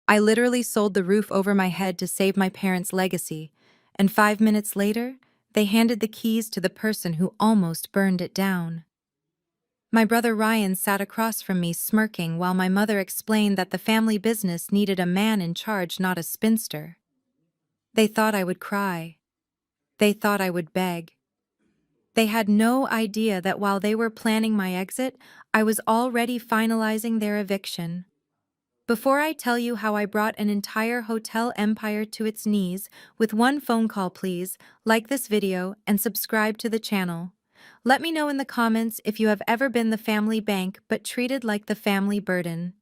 I literally sold the roof over my head to save my parents' legacy, and 5 minutes later, they handed the keys to the person who almost burned it down. My brother Ryan sat across from me smirking while my mother explained that the family business needed a man in charge, not a spinster. They thought I would cry. They thought I would beg. They had no idea that while they were planning my exit, I was already finalizing their eviction. Before I tell you how I brought an entire hotel empire to its knees, with one phone call please, like this video and subscribe to the channel. Let me know in the comments if you have ever been the family bank but treated like the family burden.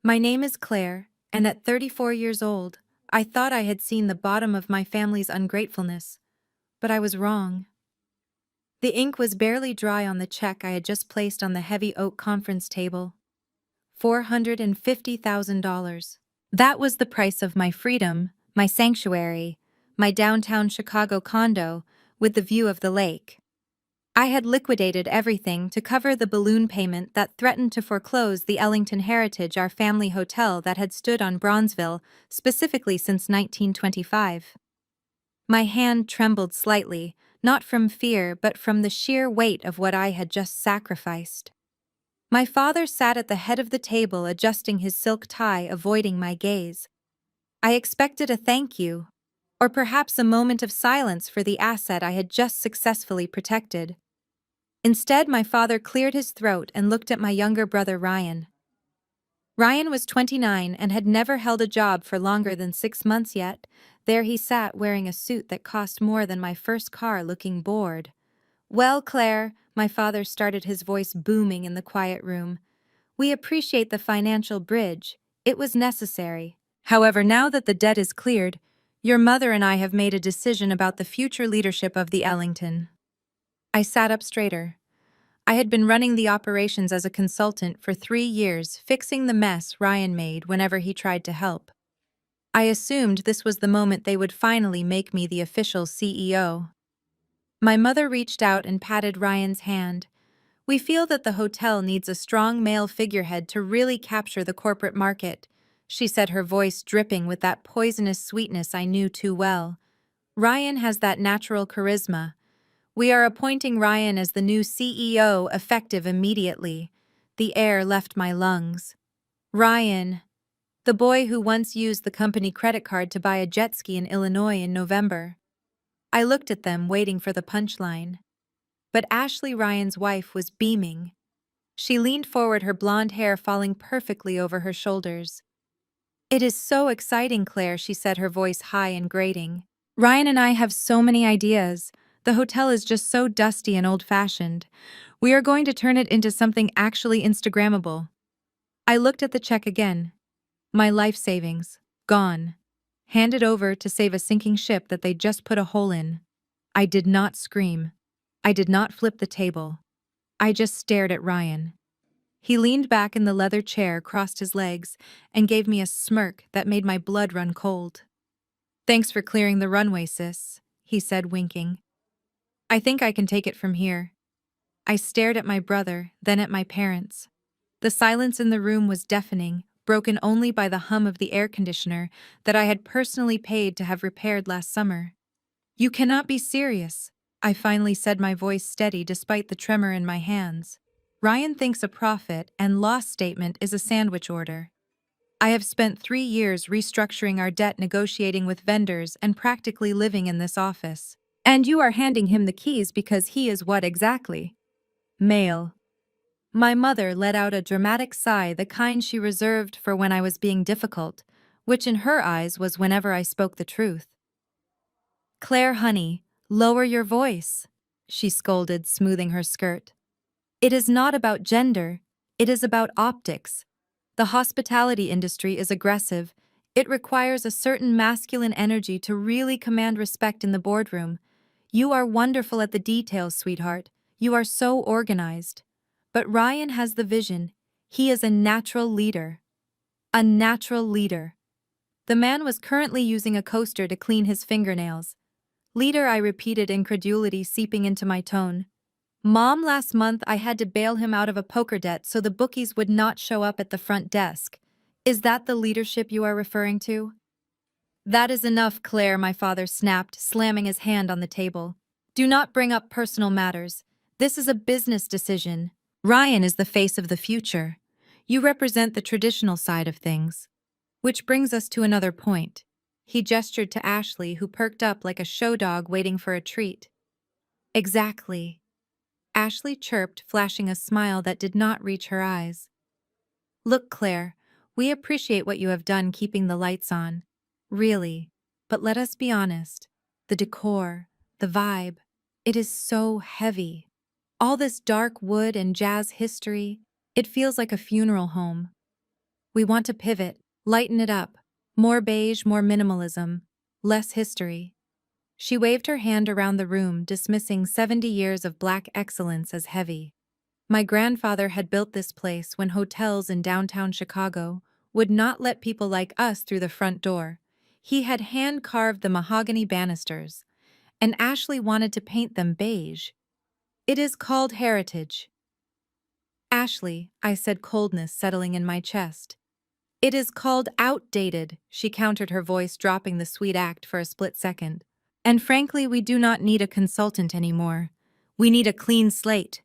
My name is Claire, and at 34 years old, I thought I had seen the bottom of my family's ungratefulness, but I was wrong. The ink was barely dry on the check I had just placed on the heavy oak conference table. $450,000. That was the price of my freedom, my sanctuary, my downtown Chicago condo with the view of the lake. I had liquidated everything to cover the balloon payment that threatened to foreclose the Ellington Heritage, our family hotel that had stood on Bronzeville, specifically since 1925. My hand trembled slightly, not from fear but from the sheer weight of what I had just sacrificed. My father sat at the head of the table adjusting his silk tie, avoiding my gaze. I expected a thank you, or perhaps a moment of silence for the asset I had just successfully protected. Instead, my father cleared his throat and looked at my younger brother Ryan. Ryan was 29 and had never held a job for longer than 6 months yet. There he sat wearing a suit that cost more than my first car, looking bored. "Well, Claire," my father started, his voice booming in the quiet room, "we appreciate the financial bridge. It was necessary. However, now that the debt is cleared, your mother and I have made a decision about the future leadership of the Ellington." I sat up straighter. I had been running the operations as a consultant for 3 years, fixing the mess Ryan made whenever he tried to help. I assumed this was the moment they would finally make me the official CEO. My mother reached out and patted Ryan's hand. "We feel that the hotel needs a strong male figurehead to really capture the corporate market," she said, her voice dripping with that poisonous sweetness I knew too well. "Ryan has that natural charisma. We are appointing Ryan as the new CEO, effective immediately." The air left my lungs. Ryan, the boy who once used the company credit card to buy a jet ski in Illinois in November. I looked at them, waiting for the punchline. But Ashley, Ryan's wife, was beaming. She leaned forward, her blonde hair falling perfectly over her shoulders. "It is so exciting, Claire," she said, her voice high and grating. "Ryan and I have so many ideas. The hotel is just so dusty and old-fashioned. We are going to turn it into something actually Instagrammable." I looked at the check again. My life savings, gone. Handed over to save a sinking ship that they'd just put a hole in. I did not scream. I did not flip the table. I just stared at Ryan. He leaned back in the leather chair, crossed his legs, and gave me a smirk that made my blood run cold. "Thanks for clearing the runway, sis," he said, winking. "I think I can take it from here." I stared at my brother, then at my parents. The silence in the room was deafening, broken only by the hum of the air conditioner that I had personally paid to have repaired last summer. "You cannot be serious," I finally said, my voice steady despite the tremor in my hands. "Ryan thinks a profit and loss statement is a sandwich order. I have spent 3 years restructuring our debt, negotiating with vendors, and practically living in this office. And you are handing him the keys because he is what exactly? Male." My mother let out a dramatic sigh, the kind she reserved for when I was being difficult, which in her eyes was whenever I spoke the truth. "Claire, honey, lower your voice," she scolded, smoothing her skirt. "It is not about gender, it is about optics. The hospitality industry is aggressive. It requires a certain masculine energy to really command respect in the boardroom. You are wonderful at the details, sweetheart. You are so organized. But Ryan has the vision. He is a natural leader. A natural leader." The man was currently using a coaster to clean his fingernails. "Leader," I repeated, incredulity seeping into my tone. "Mom, last month I had to bail him out of a poker debt so the bookies would not show up at the front desk. Is that the leadership you are referring to? That is enough, Claire, my father snapped, slamming his hand on the table. Do not bring up personal matters. This is a business decision. Ryan is the face of the future. You represent the traditional side of things. Which brings us to another point. He gestured to Ashley, who perked up like a show dog waiting for a treat. Exactly. Ashley chirped, flashing a smile that did not reach her eyes. Look, Claire, we appreciate what you have done keeping the lights on. Really. But let us be honest. The decor, the vibe, it is so heavy. All this dark wood and jazz history, it feels like a funeral home. We want to pivot, lighten it up. More beige, more minimalism, less history. She waved her hand around the room, dismissing 70 years of black excellence as heavy. My grandfather had built this place when hotels in downtown Chicago would not let people like us through the front door. He had hand-carved the mahogany banisters, and Ashley wanted to paint them beige. It is called heritage. Ashley, I said, coldness settling in my chest. It is called outdated, she countered, her voice dropping the sweet act for a split second. And frankly, we do not need a consultant anymore. We need a clean slate.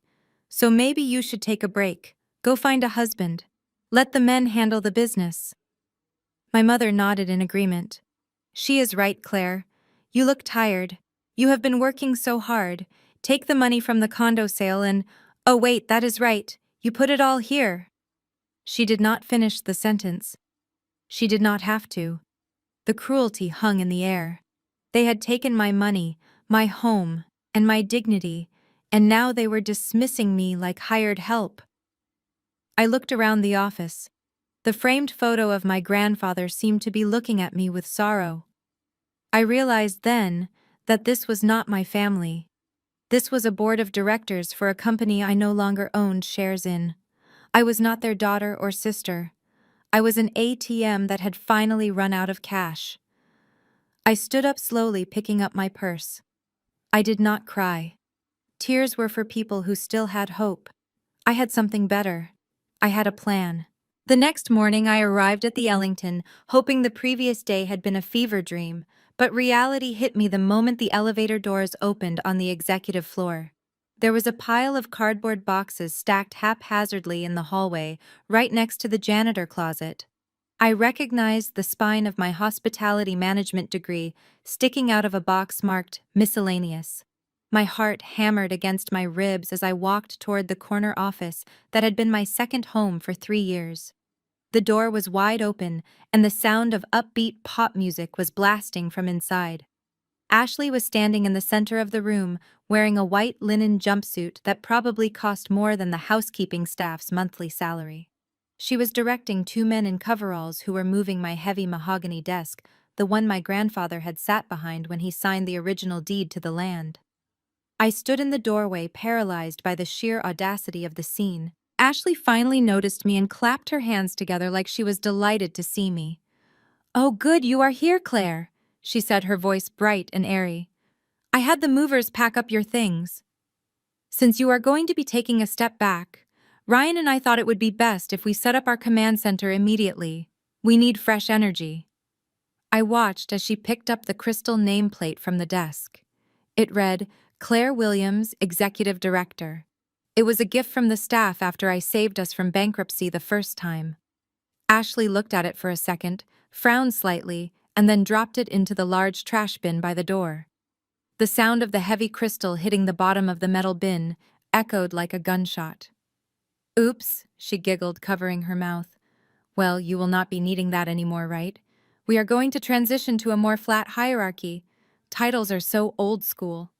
So maybe you should take a break. Go find a husband. Let the men handle the business. My mother nodded in agreement. She is right, Claire. You look tired. You have been working so hard. Take the money from the condo sale and— Oh wait, that is right. You put it all here. She did not finish the sentence. She did not have to. The cruelty hung in the air. They had taken my money, my home, and my dignity, and now they were dismissing me like hired help. I looked around the office. The framed photo of my grandfather seemed to be looking at me with sorrow. I realized then that this was not my family. This was a board of directors for a company I no longer owned shares in. I was not their daughter or sister. I was an ATM that had finally run out of cash. I stood up slowly, picking up my purse. I did not cry. Tears were for people who still had hope. I had something better. I had a plan. The next morning I arrived at the Ellington, hoping the previous day had been a fever dream, but reality hit me the moment the elevator doors opened on the executive floor. There was a pile of cardboard boxes stacked haphazardly in the hallway, right next to the janitor closet. I recognized the spine of my hospitality management degree sticking out of a box marked miscellaneous. My heart hammered against my ribs as I walked toward the corner office that had been my second home for 3 years. The door was wide open, and the sound of upbeat pop music was blasting from inside. Ashley was standing in the center of the room, wearing a white linen jumpsuit that probably cost more than the housekeeping staff's monthly salary. She was directing 2 men in coveralls who were moving my heavy mahogany desk, the one my grandfather had sat behind when he signed the original deed to the land. I stood in the doorway, paralyzed by the sheer audacity of the scene. Ashley finally noticed me and clapped her hands together like she was delighted to see me. "Oh good, you are here, Claire," she said, her voice bright and airy. "I had the movers pack up your things. Since you are going to be taking a step back, Ryan and I thought it would be best if we set up our command center immediately. We need fresh energy." I watched as she picked up the crystal nameplate from the desk. It read, Claire Williams, Executive Director. It was a gift from the staff after I saved us from bankruptcy the first time. Ashley looked at it for a second, frowned slightly, and then dropped it into the large trash bin by the door. The sound of the heavy crystal hitting the bottom of the metal bin echoed like a gunshot. "Oops," she giggled, covering her mouth. "Well, you will not be needing that anymore, right? We are going to transition to a more flat hierarchy. Titles are so old school."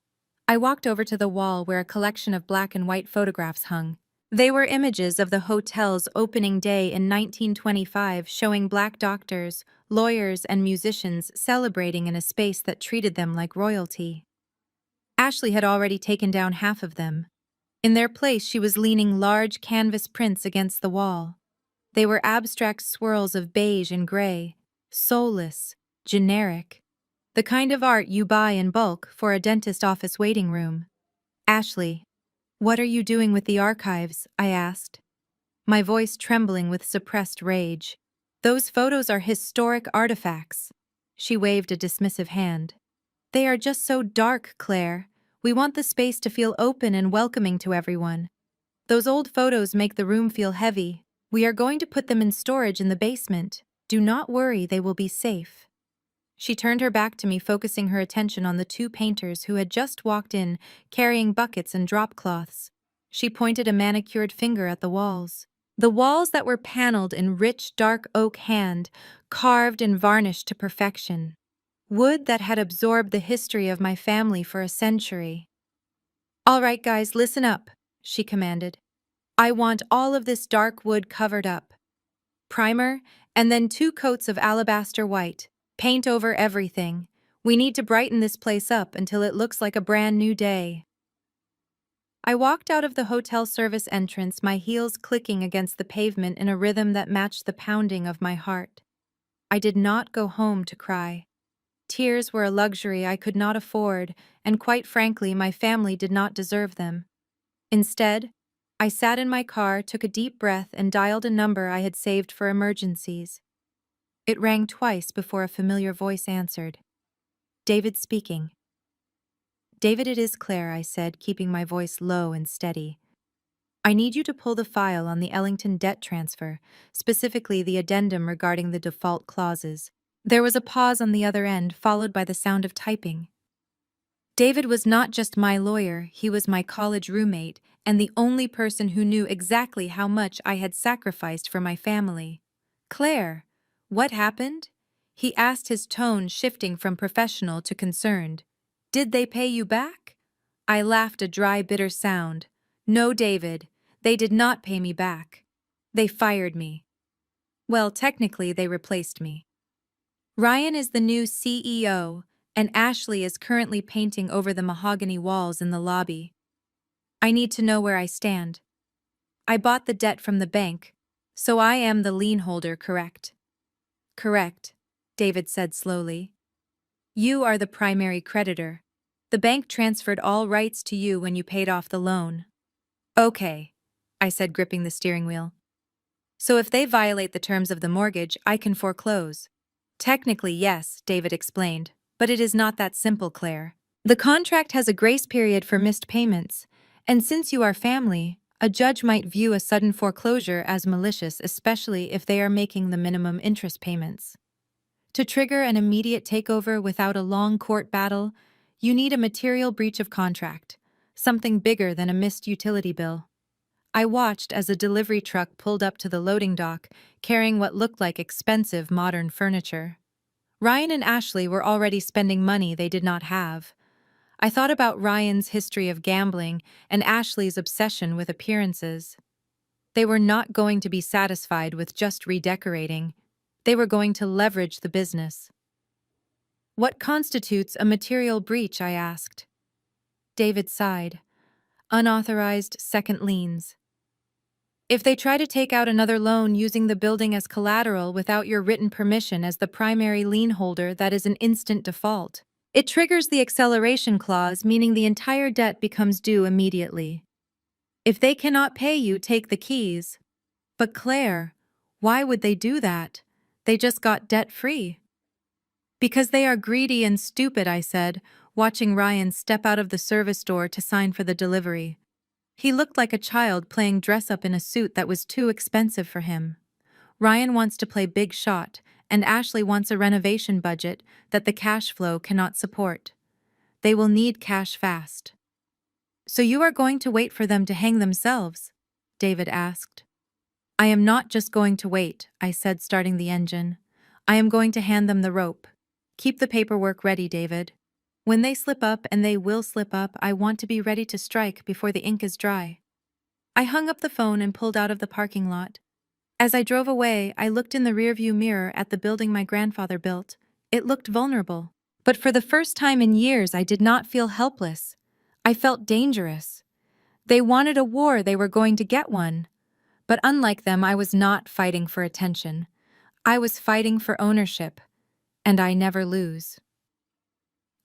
I walked over to the wall where a collection of black and white photographs hung. They were images of the hotel's opening day in 1925, showing black doctors, lawyers, and musicians celebrating in a space that treated them like royalty. Ashley had already taken down half of them. In their place, she was leaning large canvas prints against the wall. They were abstract swirls of beige and gray, soulless, generic. The kind of art you buy in bulk for a dentist office waiting room. "Ashley, what are you doing with the archives?" I asked, my voice trembling with suppressed rage. Those photos are historic artifacts. She waved a dismissive hand. They are just so dark, Claire. We want the space to feel open and welcoming to everyone. Those old photos make the room feel heavy. We are going to put them in storage in the basement. Do not worry, they will be safe. She turned her back to me, focusing her attention on the two painters who had just walked in, carrying buckets and drop cloths. She pointed a manicured finger at the walls. The walls that were paneled in rich, dark oak hand, carved and varnished to perfection. Wood that had absorbed the history of my family for a century. "All right, guys, listen up," she commanded. "I want all of this dark wood covered up. Primer, and then 2 coats of alabaster white. Paint over everything. We need to brighten this place up until it looks like a brand new day." I walked out of the hotel service entrance, my heels clicking against the pavement in a rhythm that matched the pounding of my heart. I did not go home to cry. Tears were a luxury I could not afford, and quite frankly, my family did not deserve them. Instead, I sat in my car, took a deep breath, and dialed a number I had saved for emergencies. It rang twice before a familiar voice answered. "David speaking." "David, it is Claire," I said, keeping my voice low and steady. "I need you to pull the file on the Ellington debt transfer, specifically the addendum regarding the default clauses." There was a pause on the other end, followed by the sound of typing. David was not just my lawyer, he was my college roommate, and the only person who knew exactly how much I had sacrificed for my family. "Claire, what happened?" he asked, his tone shifting from professional to concerned. "Did they pay you back?" I laughed, a dry, bitter sound. "No, David, they did not pay me back. They fired me. Well, technically, they replaced me. Ryan is the new CEO, and Ashley is currently painting over the mahogany walls in the lobby. I need to know where I stand. I bought the debt from the bank, so I am the lien holder, correct?" "Correct," David said slowly. "You are the primary creditor. The bank transferred all rights to you when you paid off the loan." "Okay," I said, gripping the steering wheel. "So if they violate the terms of the mortgage, I can foreclose." "Technically, yes," David explained, "but it is not that simple, Claire. The contract has a grace period for missed payments, and since you are family, a judge might view a sudden foreclosure as malicious, especially if they are making the minimum interest payments. To trigger an immediate takeover without a long court battle, you need a material breach of contract, something bigger than a missed utility bill." I watched as a delivery truck pulled up to the loading dock, carrying what looked like expensive modern furniture. Ryan and Ashley were already spending money they did not have. I thought about Ryan's history of gambling and Ashley's obsession with appearances. They were not going to be satisfied with just redecorating. They were going to leverage the business. "What constitutes a material breach?" I asked. David sighed. "Unauthorized second liens. If they try to take out another loan using the building as collateral without your written permission as the primary lien holder, that is an instant default. It triggers the acceleration clause, meaning the entire debt becomes due immediately. If they cannot pay you, take the keys." "But Claire, why would they do that? They just got debt-free." "Because they are greedy and stupid," I said, watching Ryan step out of the service door to sign for the delivery. He looked like a child playing dress-up in a suit that was too expensive for him. Ryan wants to play big shot, and Ashley wants a renovation budget that the cash flow cannot support. They will need cash fast. "So you are going to wait for them to hang themselves?" David asked. "I am not just going to wait," I said, starting the engine. "I am going to hand them the rope. Keep the paperwork ready, David. When they slip up, and they will slip up, I want to be ready to strike before the ink is dry." I hung up the phone and pulled out of the parking lot. As I drove away, I looked in the rearview mirror at the building my grandfather built. It looked vulnerable. But for the first time in years, I did not feel helpless. I felt dangerous. They wanted a war, they were going to get one. But unlike them, I was not fighting for attention. I was fighting for ownership. And I never lose.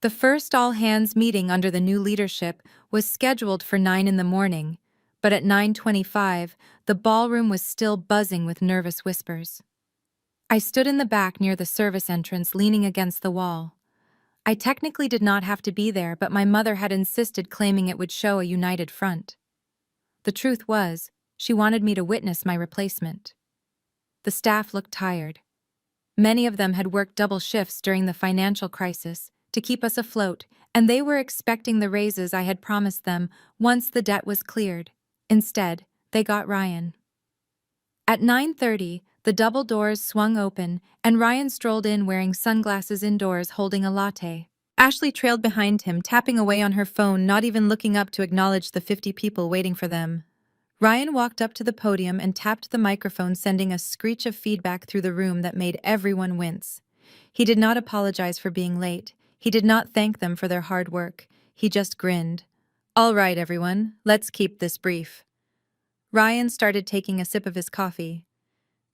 The first all-hands meeting under the new leadership was scheduled for 9 in the morning, but at 9:25, the ballroom was still buzzing with nervous whispers. I stood in the back near the service entrance, leaning against the wall. I technically did not have to be there, but my mother had insisted, claiming it would show a united front. The truth was, she wanted me to witness my replacement. The staff looked tired. Many of them had worked double shifts during the financial crisis to keep us afloat, and they were expecting the raises I had promised them once the debt was cleared. Instead, they got Ryan. At 9:30, the double doors swung open, and Ryan strolled in wearing sunglasses indoors, holding a latte. Ashley trailed behind him, tapping away on her phone, not even looking up to acknowledge the 50 people waiting for them. Ryan walked up to the podium and tapped the microphone, sending a screech of feedback through the room that made everyone wince. He did not apologize for being late. He did not thank them for their hard work. He just grinned. "All right, everyone, let's keep this brief." Ryan started taking a sip of his coffee.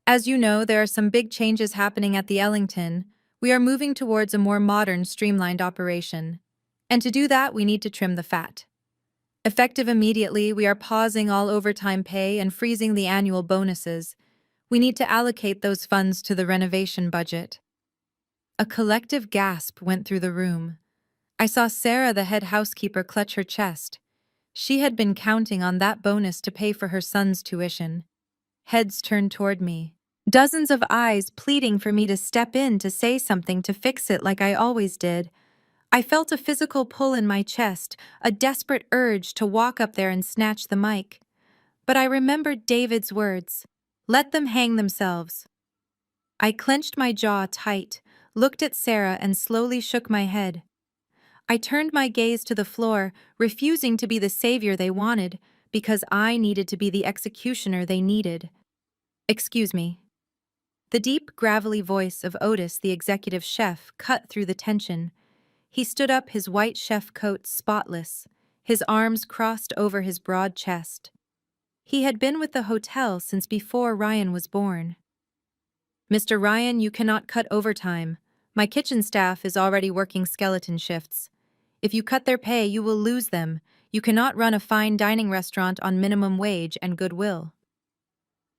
"As you know, there are some big changes happening at the Ellington. We are moving towards a more modern, streamlined operation. And to do that, we need to trim the fat. Effective immediately, we are pausing all overtime pay and freezing the annual bonuses. We need to allocate those funds to the renovation budget." A collective gasp went through the room. I saw Sarah, the head housekeeper, clutch her chest. She had been counting on that bonus to pay for her son's tuition. Heads turned toward me. Dozens of eyes pleading for me to step in to say something to fix it like I always did. I felt a physical pull in my chest, a desperate urge to walk up there and snatch the mic. But I remembered David's words, "Let them hang themselves." I clenched my jaw tight, looked at Sarah, and slowly shook my head. I turned my gaze to the floor, refusing to be the savior they wanted, because I needed to be the executioner they needed. "Excuse me." The deep, gravelly voice of Otis, the executive chef, cut through the tension. He stood up, his white chef coat spotless, his arms crossed over his broad chest. He had been with the hotel since before Ryan was born. "Mr. Ryan, you cannot cut overtime. My kitchen staff is already working skeleton shifts. If you cut their pay, you will lose them. You cannot run a fine dining restaurant on minimum wage and goodwill."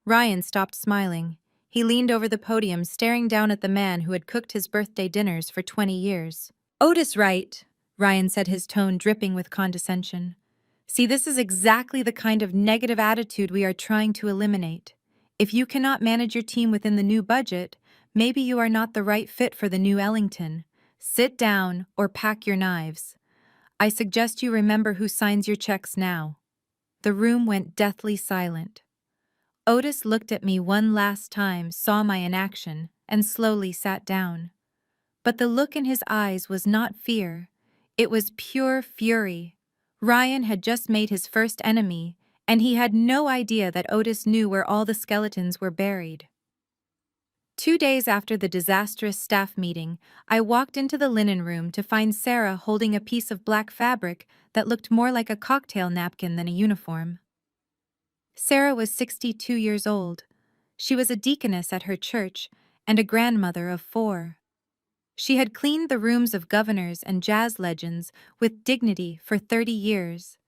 Ryan stopped smiling. He leaned over the podium, staring down at the man who had cooked his birthday dinners for 20 years. "Otis, right," Ryan said, his tone dripping with condescension. "See, this is exactly the kind of negative attitude we are trying to eliminate. If you cannot manage your team within the new budget, maybe you are not the right fit for the new Ellington. Sit down or pack your knives. I suggest you remember who signs your checks now." The room went deathly silent. Otis looked at me one last time, saw my inaction, and slowly sat down. But the look in his eyes was not fear. It was pure fury. Ryan had just made his first enemy, and he had no idea that Otis knew where all the skeletons were buried. 2 days after the disastrous staff meeting, I walked into the linen room to find Sarah holding a piece of black fabric that looked more like a cocktail napkin than a uniform. Sarah was 62 years old. She was a deaconess at her church and a grandmother of 4. She had cleaned the rooms of governors and jazz legends with dignity for 30 years.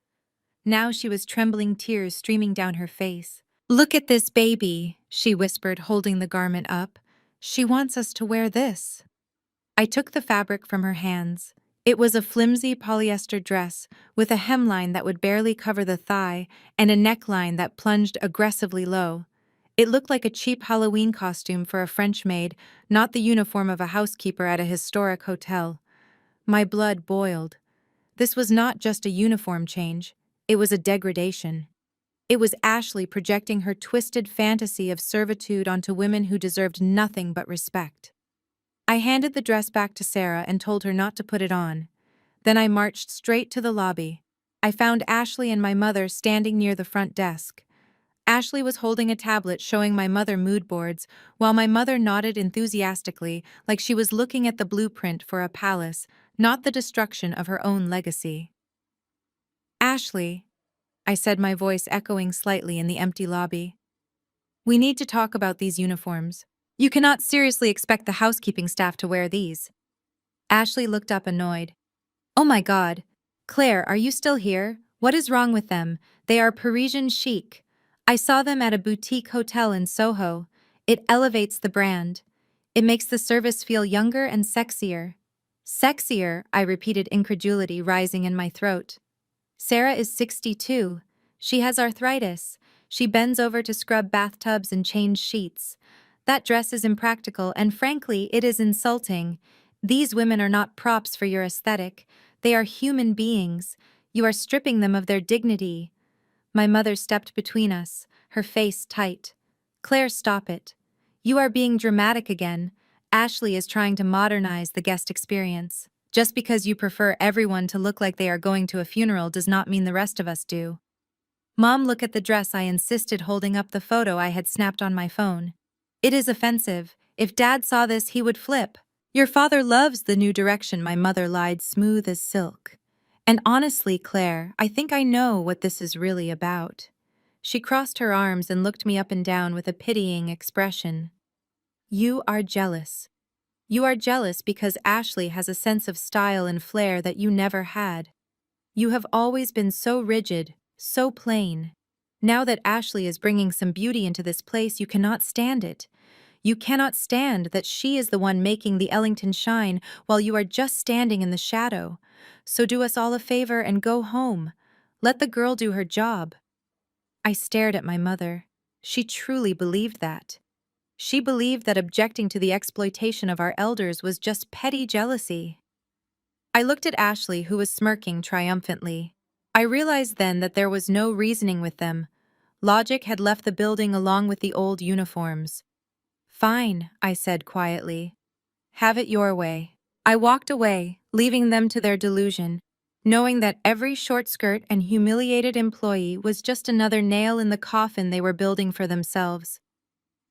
Now she was trembling, tears streaming down her face. "Look at this baby," she whispered, holding the garment up. "She wants us to wear this." I took the fabric from her hands. It was a flimsy polyester dress with a hemline that would barely cover the thigh and a neckline that plunged aggressively low. It looked like a cheap Halloween costume for a French maid, not the uniform of a housekeeper at a historic hotel. My blood boiled. This was not just a uniform change, it was a degradation. It was Ashley projecting her twisted fantasy of servitude onto women who deserved nothing but respect. I handed the dress back to Sarah and told her not to put it on. Then I marched straight to the lobby. I found Ashley and my mother standing near the front desk. Ashley was holding a tablet showing my mother mood boards, while my mother nodded enthusiastically like she was looking at the blueprint for a palace, not the destruction of her own legacy. "Ashley," I said, my voice echoing slightly in the empty lobby, "we need to talk about these uniforms. You cannot seriously expect the housekeeping staff to wear these." Ashley looked up annoyed. "Oh my God. Claire, are you still here? What is wrong with them? They are Parisian chic. I saw them at a boutique hotel in Soho. It elevates the brand. It makes the service feel younger and sexier. Sexier, I repeated, incredulity rising in my throat. Sarah is 62. She has arthritis. She bends over to scrub bathtubs and change sheets. That dress is impractical, and frankly, it is insulting. These women are not props for your aesthetic. They are human beings. You are stripping them of their dignity. My mother stepped between us, her face tight. Claire, stop it. You are being dramatic again. Ashley is trying to modernize the guest experience. Just because you prefer everyone to look like they are going to a funeral does not mean the rest of us do. Mom, look at the dress, I insisted, holding up the photo I had snapped on my phone. It is offensive. If Dad saw this, he would flip. Your father loves the new direction, my mother lied, smooth as silk. And honestly, Claire, I think I know what this is really about. She crossed her arms and looked me up and down with a pitying expression. You are jealous. You are jealous because Ashley has a sense of style and flair that you never had. You have always been so rigid, so plain. Now that Ashley is bringing some beauty into this place, you cannot stand it. You cannot stand that she is the one making the Ellington shine while you are just standing in the shadow. So do us all a favor and go home. Let the girl do her job. I stared at my mother. She truly believed that. She believed that objecting to the exploitation of our elders was just petty jealousy. I looked at Ashley, who was smirking triumphantly. I realized then that there was no reasoning with them. Logic had left the building along with the old uniforms. Fine, I said quietly. Have it your way. I walked away, leaving them to their delusion, knowing that every short skirt and humiliated employee was just another nail in the coffin they were building for themselves.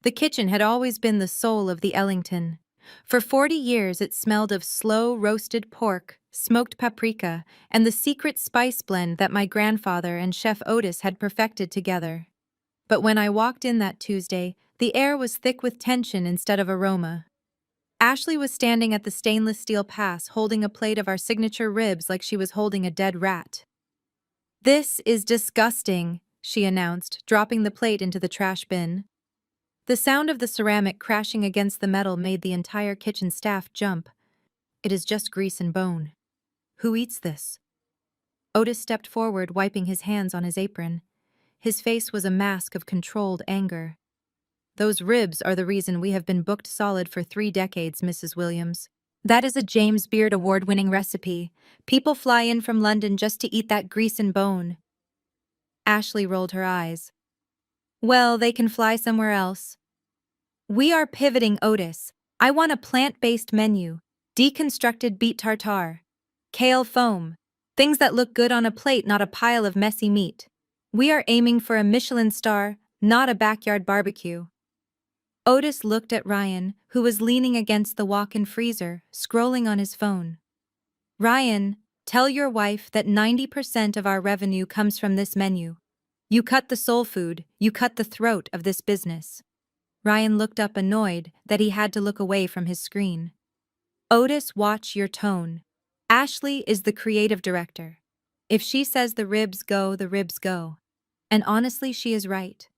The kitchen had always been the soul of the Ellington. For 40 years it smelled of slow roasted pork, smoked paprika, and the secret spice blend that my grandfather and Chef Otis had perfected together. But when I walked in that Tuesday, the air was thick with tension instead of aroma. Ashley was standing at the stainless steel pass, holding a plate of our signature ribs like she was holding a dead rat. This is disgusting, she announced, dropping the plate into the trash bin. The sound of the ceramic crashing against the metal made the entire kitchen staff jump. It is just grease and bone. Who eats this? Otis stepped forward, wiping his hands on his apron. His face was a mask of controlled anger. Those ribs are the reason we have been booked solid for 3 decades, Mrs. Williams. That is a James Beard award-winning recipe. People fly in from London just to eat that grease and bone. Ashley rolled her eyes. Well, they can fly somewhere else. We are pivoting, Otis. I want a plant-based menu. Deconstructed beet tartare. Kale foam. Things that look good on a plate, not a pile of messy meat. We are aiming for a Michelin star, not a backyard barbecue. Otis looked at Ryan, who was leaning against the walk-in freezer, scrolling on his phone. Ryan, tell your wife that 90% of our revenue comes from this menu. You cut the soul food, you cut the throat of this business. Ryan looked up, annoyed that he had to look away from his screen. Otis, watch your tone. Ashley is the creative director. If she says the ribs go, the ribs go. And honestly, she is right.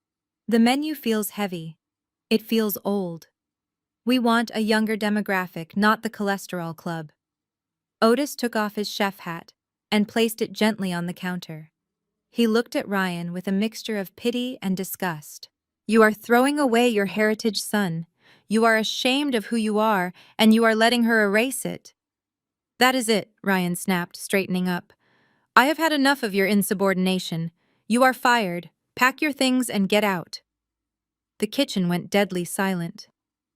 The menu feels heavy. It feels old. We want a younger demographic, not the cholesterol club. Otis took off his chef hat and placed it gently on the counter. He looked at Ryan with a mixture of pity and disgust. You are throwing away your heritage, son. You are ashamed of who you are, and you are letting her erase it. That is it, Ryan snapped, straightening up. I have had enough of your insubordination. You are fired. Pack your things and get out. The kitchen went deadly silent.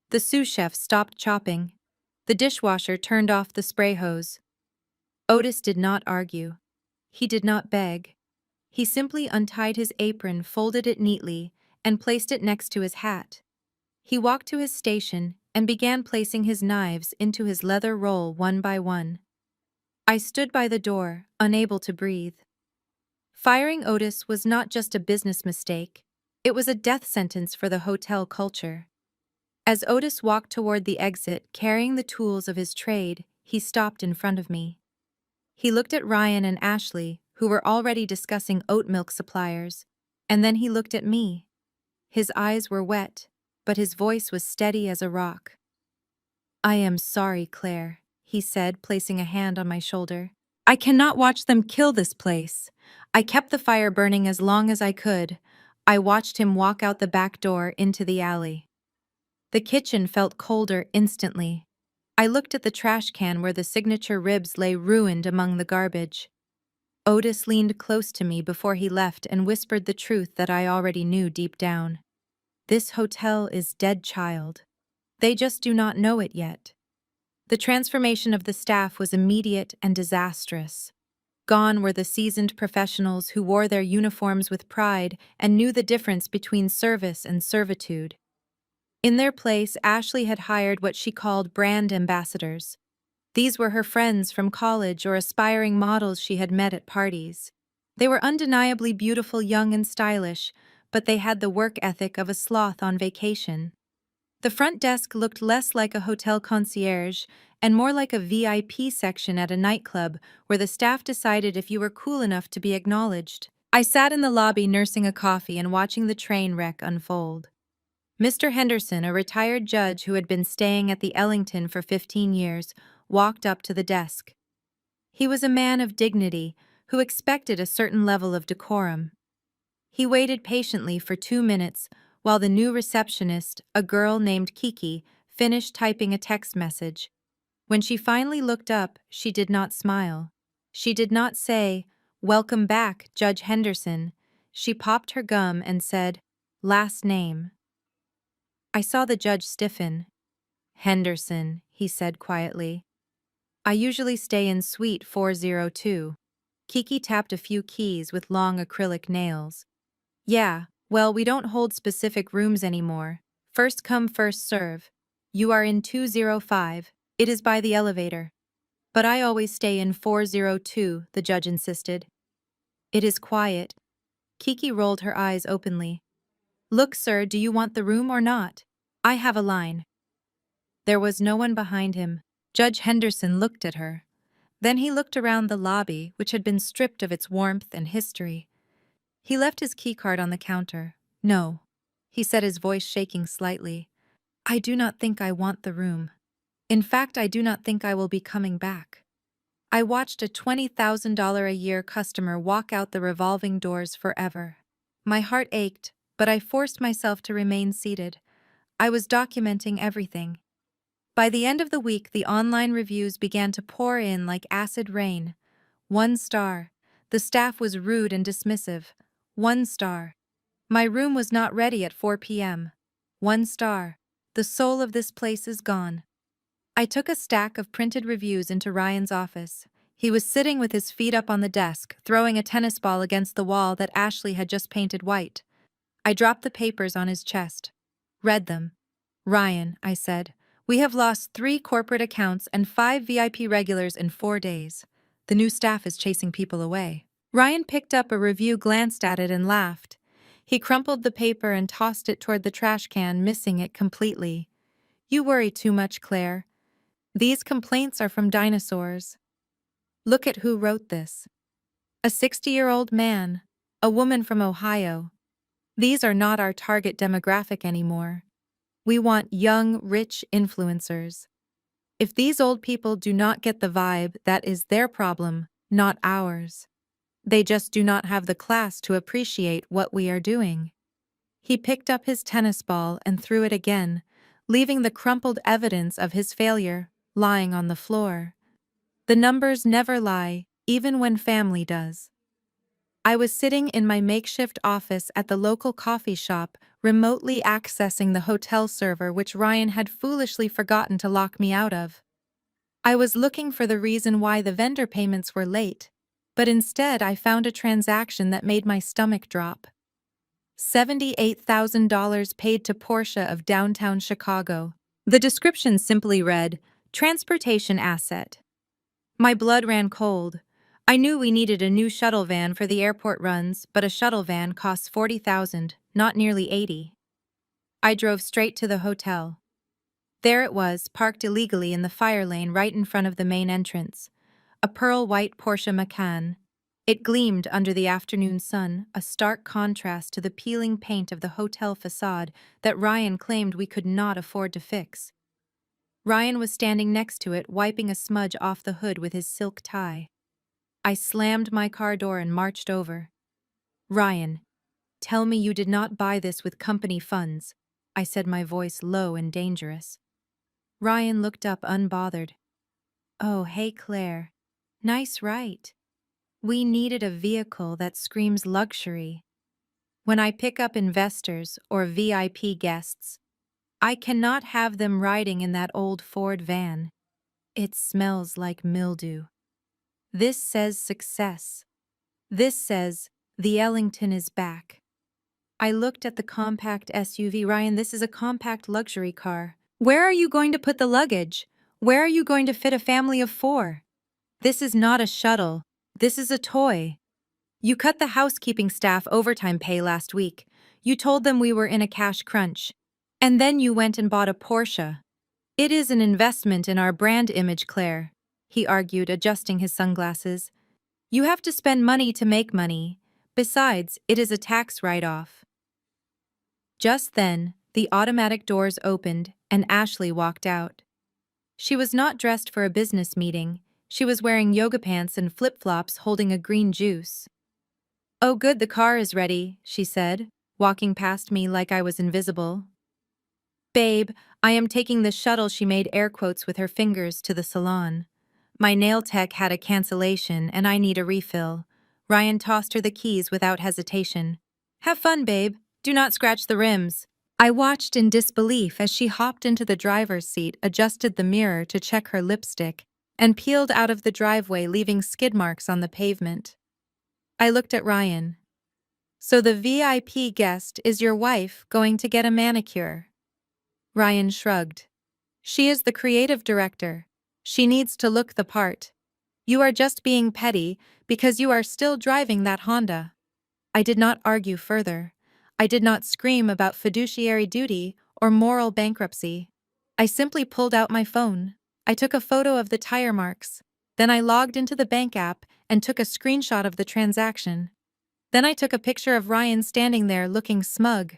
The sous chef stopped chopping. The dishwasher turned off the spray hose. Otis did not argue. He did not beg. He simply untied his apron, folded it neatly, and placed it next to his hat. He walked to his station and began placing his knives into his leather roll one by one. I stood by the door, unable to breathe. Firing Otis was not just a business mistake. It was a death sentence for the hotel culture. As Otis walked toward the exit, carrying the tools of his trade, he stopped in front of me. He looked at Ryan and Ashley, who were already discussing oat milk suppliers, and then he looked at me. His eyes were wet, but his voice was steady as a rock. I am sorry, Claire, he said, placing a hand on my shoulder. I cannot watch them kill this place. I kept the fire burning as long as I could. I watched him walk out the back door into the alley. The kitchen felt colder instantly. I looked at the trash can where the signature ribs lay ruined among the garbage. Otis leaned close to me before he left and whispered the truth that I already knew deep down. This hotel is dead, child. They just do not know it yet. The transformation of the staff was immediate and disastrous. Gone were the seasoned professionals who wore their uniforms with pride and knew the difference between service and servitude. In their place, Ashley had hired what she called brand ambassadors. These were her friends from college or aspiring models she had met at parties. They were undeniably beautiful, young, and stylish, but they had the work ethic of a sloth on vacation. The front desk looked less like a hotel concierge and more like a VIP section at a nightclub where the staff decided if you were cool enough to be acknowledged. I sat in the lobby nursing a coffee and watching the train wreck unfold. Mr. Henderson, a retired judge who had been staying at the Ellington for 15 years, walked up to the desk. He was a man of dignity who expected a certain level of decorum. He waited patiently for 2 minutes while the new receptionist, a girl named Kiki, finished typing a text message. When she finally looked up, she did not smile. She did not say, "Welcome back, Judge Henderson." She popped her gum and said, "Last name." I saw the judge stiffen. "Henderson," he said quietly. "I usually stay in suite 402. Kiki tapped a few keys with long acrylic nails. "Yeah, well, we don't hold specific rooms anymore. First come, first serve. You are in 205. It is by the elevator." "But I always stay in 402, the judge insisted. "It is quiet." Kiki rolled her eyes openly. "Look, sir, do you want the room or not? I have a line." There was no one behind him. Judge Henderson looked at her. Then he looked around the lobby, which had been stripped of its warmth and history. He left his keycard on the counter. "No," he said, his voice shaking slightly. "I do not think I want the room. In fact, I do not think I will be coming back." I watched a $20,000 a year customer walk out the revolving doors forever. My heart ached, but I forced myself to remain seated. I was documenting everything. By the end of the week, the online reviews began to pour in like acid rain. 1 star. The staff was rude and dismissive. 1 star. My room was not ready at 4 p.m. 1 star. The soul of this place is gone. I took a stack of printed reviews into Ryan's office. He was sitting with his feet up on the desk, throwing a tennis ball against the wall that Ashley had just painted white. I dropped the papers on his chest. Read them. "Ryan," I said, "we have lost 3 corporate accounts and 5 VIP regulars in 4 days. The new staff is chasing people away." Ryan picked up a review, glanced at it, and laughed. He crumpled the paper and tossed it toward the trash can, missing it completely. "You worry too much, Claire. These complaints are from dinosaurs. Look at who wrote this. A 60-year-old man, a woman from Ohio. These are not our target demographic anymore. We want young, rich influencers. If these old people do not get the vibe, that is their problem, not ours. They just do not have the class to appreciate what we are doing." He picked up his tennis ball and threw it again, leaving the crumpled evidence of his failure lying on the floor. The numbers never lie, even when family does. I was sitting in my makeshift office at the local coffee shop, remotely accessing the hotel server which Ryan had foolishly forgotten to lock me out of. I was looking for the reason why the vendor payments were late, but instead I found a transaction that made my stomach drop. $78,000 paid to Portia of downtown Chicago. The description simply read, "Transportation asset." My blood ran cold. I knew we needed a new shuttle van for the airport runs, but a shuttle van costs $40,000, not nearly $80,000. I drove straight to the hotel. There it was, parked illegally in the fire lane right in front of the main entrance. A pearl-white Porsche Macan. It gleamed under the afternoon sun, a stark contrast to the peeling paint of the hotel facade that Ryan claimed we could not afford to fix. Ryan was standing next to it, wiping a smudge off the hood with his silk tie. I slammed my car door and marched over. Ryan, tell me you did not buy this with company funds, I said, my voice low and dangerous. Ryan looked up unbothered. Oh, hey Claire. Nice, right? We needed a vehicle that screams luxury. When I pick up investors or VIP guests, I cannot have them riding in that old Ford van. It smells like mildew. This says success. This says the Ellington is back. I looked at the compact SUV. Ryan, this is a compact luxury car. Where are you going to put the luggage? Where are you going to fit a family of 4? This is not a shuttle. This is a toy. You cut the housekeeping staff overtime pay last week. You told them we were in a cash crunch. And then you went and bought a Porsche. It is an investment in our brand image, Claire, he argued, adjusting his sunglasses. You have to spend money to make money. Besides, it is a tax write-off. Just then, the automatic doors opened and Ashley walked out. She was not dressed for a business meeting. She was wearing yoga pants and flip-flops, holding a green juice. Oh good, the car is ready, she said, walking past me like I was invisible. Babe, I am taking the shuttle. She made air quotes with her fingers to the salon. My nail tech had a cancellation and I need a refill. Ryan tossed her the keys without hesitation. Have fun, babe. Do not scratch the rims. I watched in disbelief as she hopped into the driver's seat, adjusted the mirror to check her lipstick, and peeled out of the driveway, leaving skid marks on the pavement. I looked at Ryan. So the VIP guest is your wife going to get a manicure? Ryan shrugged. She is the creative director. She needs to look the part. You are just being petty because you are still driving that Honda. I did not argue further. I did not scream about fiduciary duty or moral bankruptcy. I simply pulled out my phone. I took a photo of the tire marks. Then I logged into the bank app and took a screenshot of the transaction. Then I took a picture of Ryan standing there looking smug.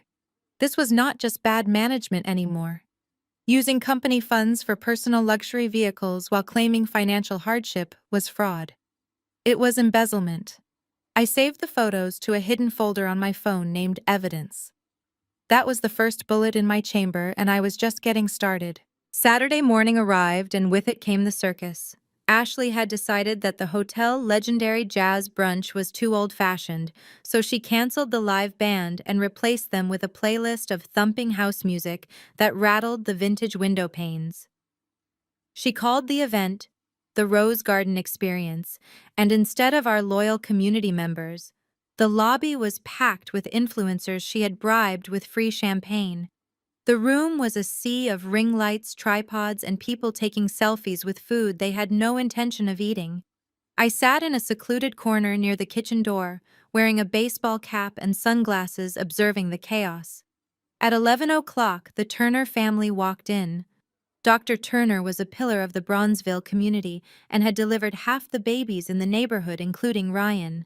This was not just bad management anymore. Using company funds for personal luxury vehicles while claiming financial hardship was fraud. It was embezzlement. I saved the photos to a hidden folder on my phone named Evidence. That was the first bullet in my chamber, and I was just getting started. Saturday morning arrived, and with it came the circus. Ashley had decided that the hotel legendary jazz brunch was too old-fashioned, so she canceled the live band and replaced them with a playlist of thumping house music that rattled the vintage window panes. She called the event the Rose Garden Experience, and instead of our loyal community members, the lobby was packed with influencers she had bribed with free champagne. The room was a sea of ring lights, tripods, and people taking selfies with food they had no intention of eating. I sat in a secluded corner near the kitchen door, wearing a baseball cap and sunglasses, observing the chaos. At 11 o'clock, the Turner family walked in. Dr. Turner was a pillar of the Bronzeville community and had delivered half the babies in the neighborhood, including Ryan.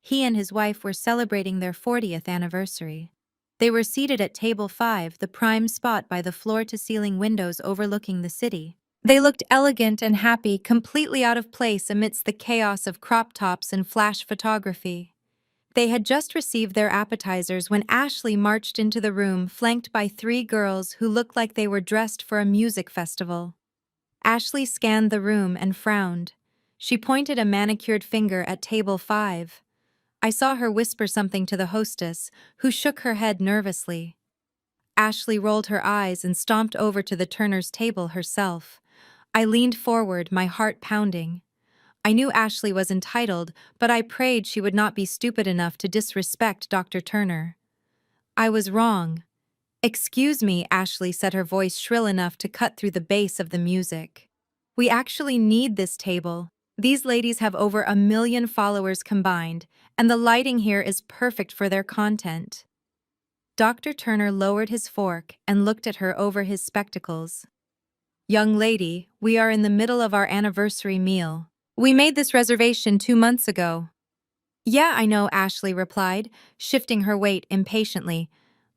He and his wife were celebrating their 40th anniversary. They were seated at table 5, the prime spot by the floor-to-ceiling windows overlooking the city. They looked elegant and happy, completely out of place amidst the chaos of crop tops and flash photography. They had just received their appetizers when Ashley marched into the room, flanked by 3 girls who looked like they were dressed for a music festival. Ashley scanned the room and frowned. She pointed a manicured finger at table 5. I saw her whisper something to the hostess, who shook her head nervously. Ashley rolled her eyes and stomped over to the Turner's table herself. I leaned forward, my heart pounding. I knew Ashley was entitled, but I prayed she would not be stupid enough to disrespect Dr. Turner. I was wrong. Excuse me, Ashley said, her voice shrill enough to cut through the bass of the music. We actually need this table. These ladies have over 1 million followers combined, and the lighting here is perfect for their content. Dr. Turner lowered his fork and looked at her over his spectacles. Young lady, we are in the middle of our anniversary meal. We made this reservation 2 months ago. Yeah, I know, Ashley replied, shifting her weight impatiently.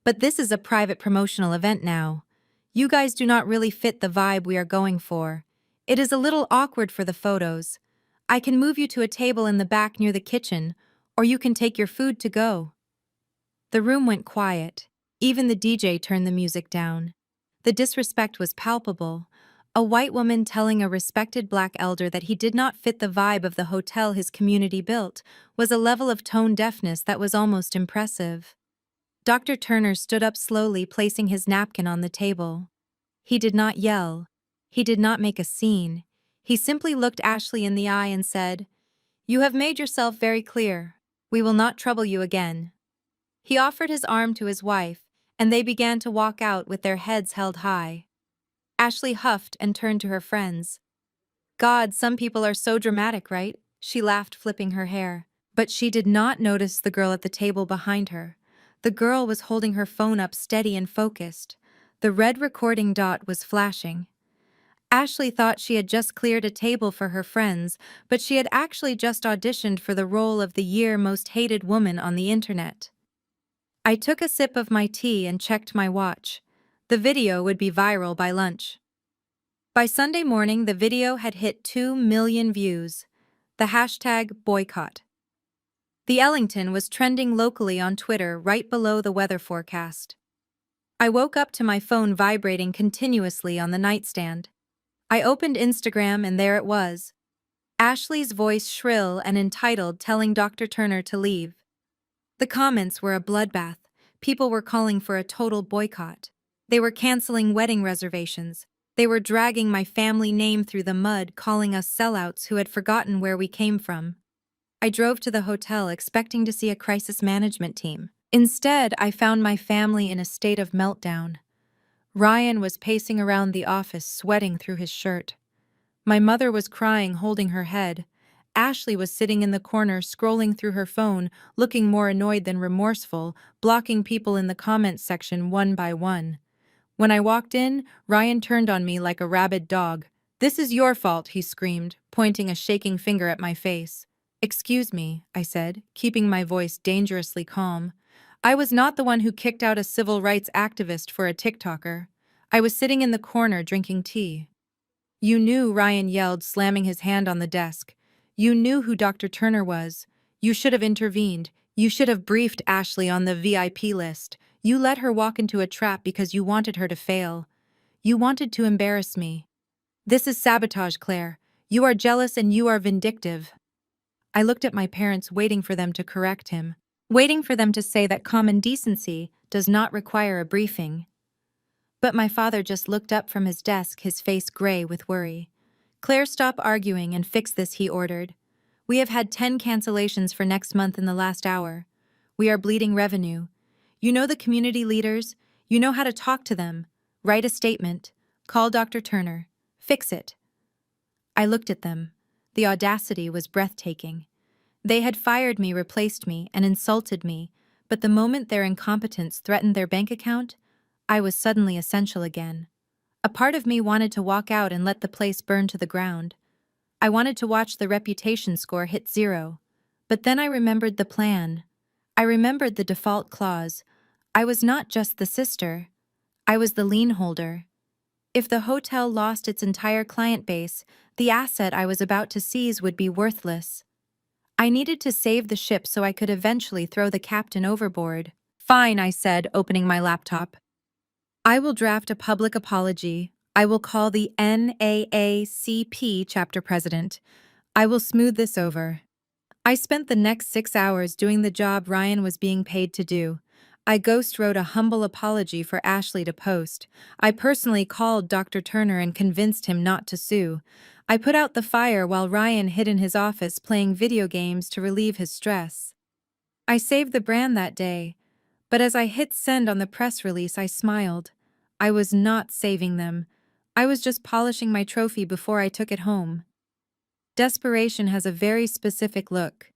But this is a private promotional event now. You guys do not really fit the vibe we are going for. It is a little awkward for the photos. I can move you to a table in the back near the kitchen, or you can take your food to go." The room went quiet. Even the DJ turned the music down. The disrespect was palpable. A white woman telling a respected black elder that he did not fit the vibe of the hotel his community built was a level of tone deafness that was almost impressive. Dr. Turner stood up slowly, placing his napkin on the table. He did not yell. He did not make a scene. He simply looked Ashley in the eye and said, "You have made yourself very clear. We will not trouble you again." He offered his arm to his wife, and they began to walk out with their heads held high. Ashley huffed and turned to her friends. "God, some people are so dramatic, right?" She laughed, flipping her hair. But she did not notice the girl at the table behind her. The girl was holding her phone up steady and focused. The red recording dot was flashing. Ashley thought she had just cleared a table for her friends, but she had actually just auditioned for the role of the year most hated woman on the internet. I took a sip of my tea and checked my watch. The video would be viral by lunch. By Sunday morning, the video had hit 2 million views. The hashtag boycott. The Ellington was trending locally on Twitter right below the weather forecast. I woke up to my phone vibrating continuously on the nightstand. I opened Instagram and there it was. Ashley's voice shrill and entitled, telling Dr. Turner to leave. The comments were a bloodbath. People were calling for a total boycott. They were canceling wedding reservations. They were dragging my family name through the mud, calling us sellouts who had forgotten where we came from. I drove to the hotel expecting to see a crisis management team. Instead, I found my family in a state of meltdown. Ryan was pacing around the office, sweating through his shirt. My mother was crying, holding her head. Ashley was sitting in the corner, scrolling through her phone, looking more annoyed than remorseful, blocking people in the comments section one by one. When I walked in, Ryan turned on me like a rabid dog. "This is your fault," he screamed, pointing a shaking finger at my face. "Excuse me," I said, keeping my voice dangerously calm. "I was not the one who kicked out a civil rights activist for a TikToker. I was sitting in the corner drinking tea." "You knew," Ryan yelled, slamming his hand on the desk. "You knew who Dr. Turner was. You should have intervened. You should have briefed Ashley on the VIP list. You let her walk into a trap because you wanted her to fail. You wanted to embarrass me. This is sabotage, Claire. You are jealous and you are vindictive." I looked at my parents, waiting for them to correct him, waiting for them to say that common decency does not require a briefing. But my father just looked up from his desk, his face gray with worry. "Claire, stop arguing and fix this," he ordered. "We have had 10 cancellations for next month in the last hour. We are bleeding revenue. You know the community leaders. You know how to talk to them. Write a statement. Call Dr. Turner. Fix it." I looked at them. The audacity was breathtaking. They had fired me, replaced me, and insulted me, but the moment their incompetence threatened their bank account, I was suddenly essential again. A part of me wanted to walk out and let the place burn to the ground. I wanted to watch the reputation score hit 0. But then I remembered the plan. I remembered the default clause. I was not just the sister. I was the lien holder. If the hotel lost its entire client base, the asset I was about to seize would be worthless. I needed to save the ship so I could eventually throw the captain overboard. "Fine," I said, opening my laptop. "I will draft a public apology. I will call the NAACP chapter president. I will smooth this over." I spent the next 6 hours doing the job Ryan was being paid to do. I ghost wrote a humble apology for Ashley to post. I personally called Dr. Turner and convinced him not to sue. I put out the fire while Ryan hid in his office playing video games to relieve his stress. I saved the brand that day, but as I hit send on the press release, I smiled. I was not saving them. I was just polishing my trophy before I took it home. Desperation has a very specific look.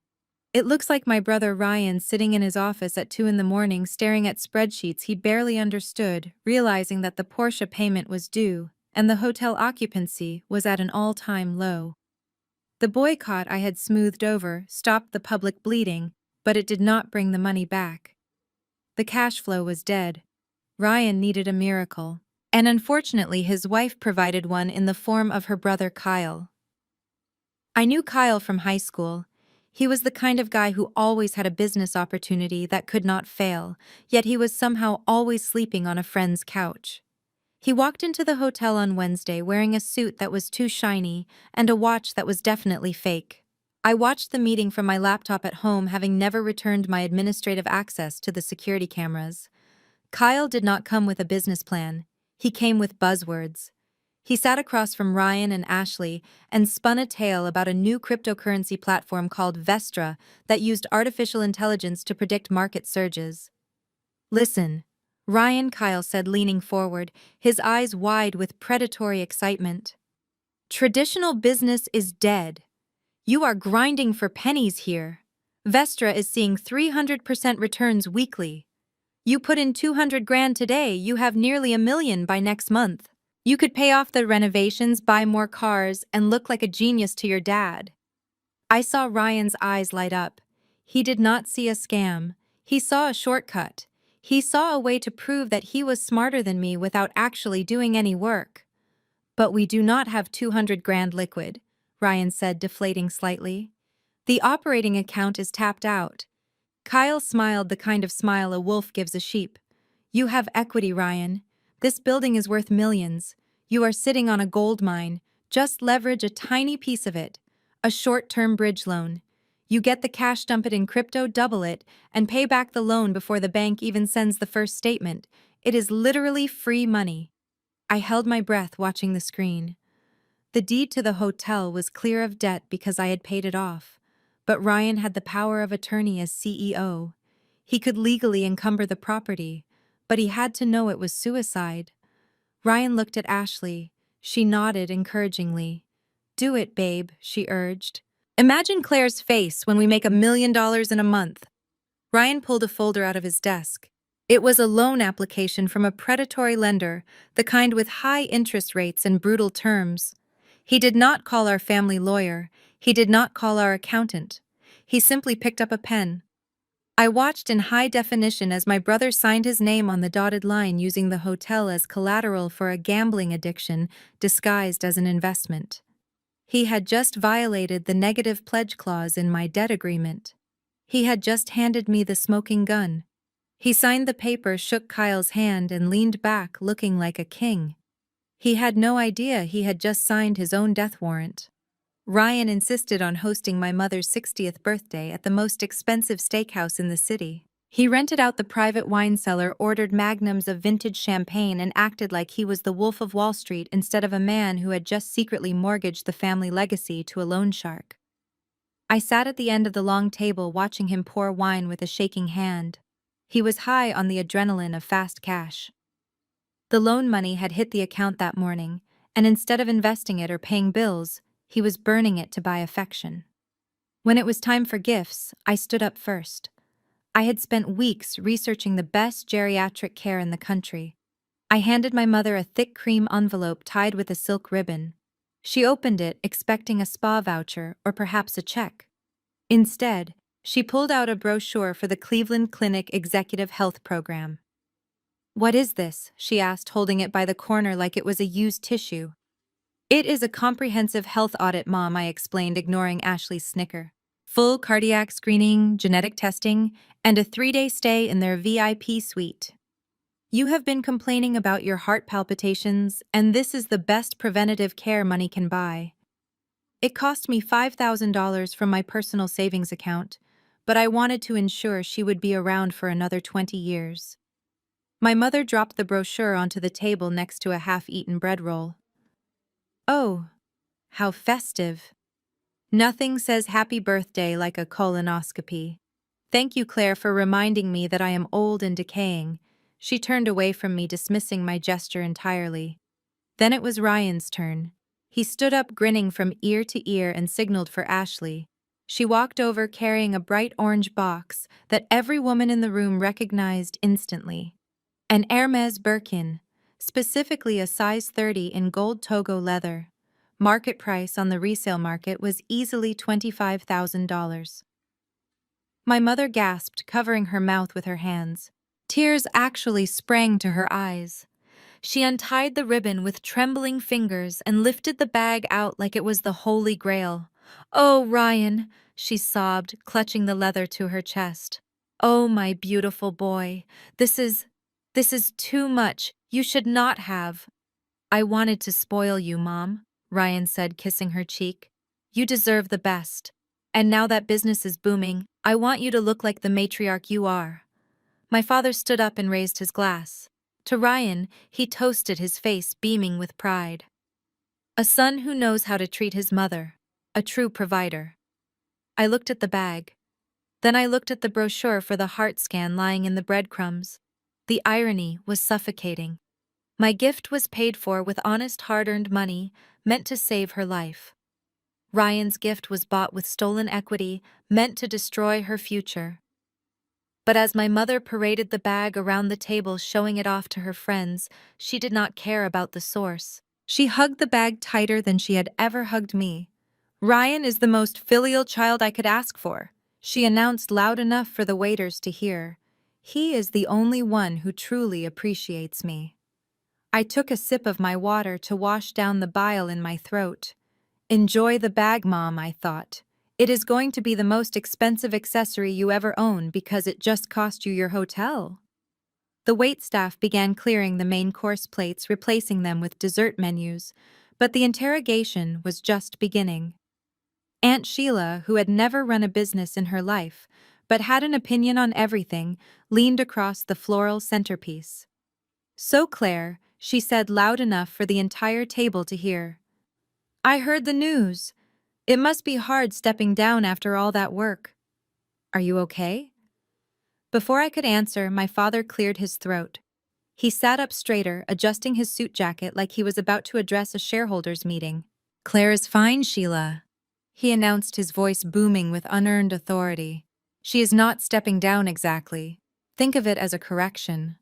It looks like my brother Ryan sitting in his office at 2 in the morning staring at spreadsheets he barely understood, realizing that the Porsche payment was due and the hotel occupancy was at an all-time low. The boycott I had smoothed over stopped the public bleeding, but it did not bring the money back. The cash flow was dead. Ryan needed a miracle. And unfortunately, his wife provided one in the form of her brother Kyle. I knew Kyle from high school. He was the kind of guy who always had a business opportunity that could not fail, yet he was somehow always sleeping on a friend's couch. He walked into the hotel on Wednesday wearing a suit that was too shiny and a watch that was definitely fake. I watched the meeting from my laptop at home, having never returned my administrative access to the security cameras. Kyle did not come with a business plan. He came with buzzwords. He sat across from Ryan and Ashley and spun a tale about a new cryptocurrency platform called Vestra that used artificial intelligence to predict market surges. "Listen," Ryan, Kyle said, leaning forward, his eyes wide with predatory excitement. "Traditional business is dead. You are grinding for pennies here. Vestra is seeing 300% returns weekly. You put in 200 grand today, you have nearly $1 million by next month. You could pay off the renovations, buy more cars, and look like a genius to your dad." I saw Ryan's eyes light up. He did not see a scam. He saw a shortcut. He saw a way to prove that he was smarter than me without actually doing any work. "But we do not have 200 grand liquid," Ryan said, deflating slightly. "The operating account is tapped out." Kyle smiled, the kind of smile a wolf gives a sheep. "You have equity, Ryan. This building is worth millions. You are sitting on a gold mine. Just leverage a tiny piece of it. A short-term bridge loan. You get the cash, dump it in crypto, double it, and pay back the loan before the bank even sends the first statement. It is literally free money." I held my breath watching the screen. The deed to the hotel was clear of debt because I had paid it off. But Ryan had the power of attorney as CEO. He could legally encumber the property, but he had to know it was suicide. Ryan looked at Ashley. She nodded encouragingly. "Do it, babe," she urged. "Imagine Claire's face when we make $1 million in a month." Ryan pulled a folder out of his desk. It was a loan application from a predatory lender, the kind with high interest rates and brutal terms. He did not call our family lawyer. He did not call our accountant. He simply picked up a pen. I watched in high definition as my brother signed his name on the dotted line, using the hotel as collateral for a gambling addiction disguised as an investment. He had just violated the negative pledge clause in my debt agreement. He had just handed me the smoking gun. He signed the paper, shook Kyle's hand, and leaned back looking like a king. He had no idea he had just signed his own death warrant. Ryan insisted on hosting my mother's 60th birthday at the most expensive steakhouse in the city. He rented out the private wine cellar, ordered magnums of vintage champagne, and acted like he was the Wolf of Wall Street instead of a man who had just secretly mortgaged the family legacy to a loan shark. I sat at the end of the long table watching him pour wine with a shaking hand. He was high on the adrenaline of fast cash. The loan money had hit the account that morning, and instead of investing it or paying bills, he was burning it to buy affection. When it was time for gifts, I stood up first. I had spent weeks researching the best geriatric care in the country. I handed my mother a thick cream envelope tied with a silk ribbon. She opened it, expecting a spa voucher or perhaps a check. Instead, she pulled out a brochure for the Cleveland Clinic Executive Health Program. "What is this?" she asked, holding it by the corner like it was a used tissue. "It is a comprehensive health audit, Mom," I explained, ignoring Ashley's snicker. "Full cardiac screening, genetic testing, and a 3-day stay in their VIP suite. You have been complaining about your heart palpitations, and this is the best preventative care money can buy." It cost me $5,000 from my personal savings account, but I wanted to ensure she would be around for another 20 years. My mother dropped the brochure onto the table next to a half-eaten bread roll. "Oh, how festive. Nothing says happy birthday like a colonoscopy. Thank you, Claire, for reminding me that I am old and decaying." She turned away from me, dismissing my gesture entirely. Then it was Ryan's turn. He stood up, grinning from ear to ear, and signaled for Ashley. She walked over carrying a bright orange box that every woman in the room recognized instantly. An Hermes Birkin, specifically a size 30 in gold Togo leather. Market price on the resale market was easily $25,000. My mother gasped, covering her mouth with her hands. Tears actually sprang to her eyes. She untied the ribbon with trembling fingers and lifted the bag out like it was the Holy Grail. "Oh, Ryan," she sobbed, clutching the leather to her chest. "Oh, my beautiful boy, this is this is too much. You should not have." "I wanted to spoil you, Mom," Ryan said, kissing her cheek. "You deserve the best. And now that business is booming, I want you to look like the matriarch you are." My father stood up and raised his glass. To Ryan, he toasted, his face beaming with pride. A son who knows how to treat his mother. A true provider. I looked at the bag. Then I looked at the brochure for the heart scan lying in the breadcrumbs. The irony was suffocating. My gift was paid for with honest, hard-earned money, meant to save her life. Ryan's gift was bought with stolen equity, meant to destroy her future. But as my mother paraded the bag around the table, showing it off to her friends, she did not care about the source. She hugged the bag tighter than she had ever hugged me. "Ryan is the most filial child I could ask for," she announced loud enough for the waiters to hear. "He is the only one who truly appreciates me." I took a sip of my water to wash down the bile in my throat. "Enjoy the bag, Mom," I thought. "It is going to be the most expensive accessory you ever own because it just cost you your hotel." The waitstaff began clearing the main course plates, replacing them with dessert menus, but the interrogation was just beginning. Aunt Sheila, who had never run a business in her life, but had an opinion on everything, leaned across the floral centerpiece. "So, Claire," she said loud enough for the entire table to hear, "I heard the news. It must be hard stepping down after all that work. Are you okay?" Before I could answer, my father cleared his throat. He sat up straighter, adjusting his suit jacket like he was about to address a shareholders' meeting. "Claire is fine, Sheila," he announced, his voice booming with unearned authority. "She is not stepping down exactly. Think of it as a correction."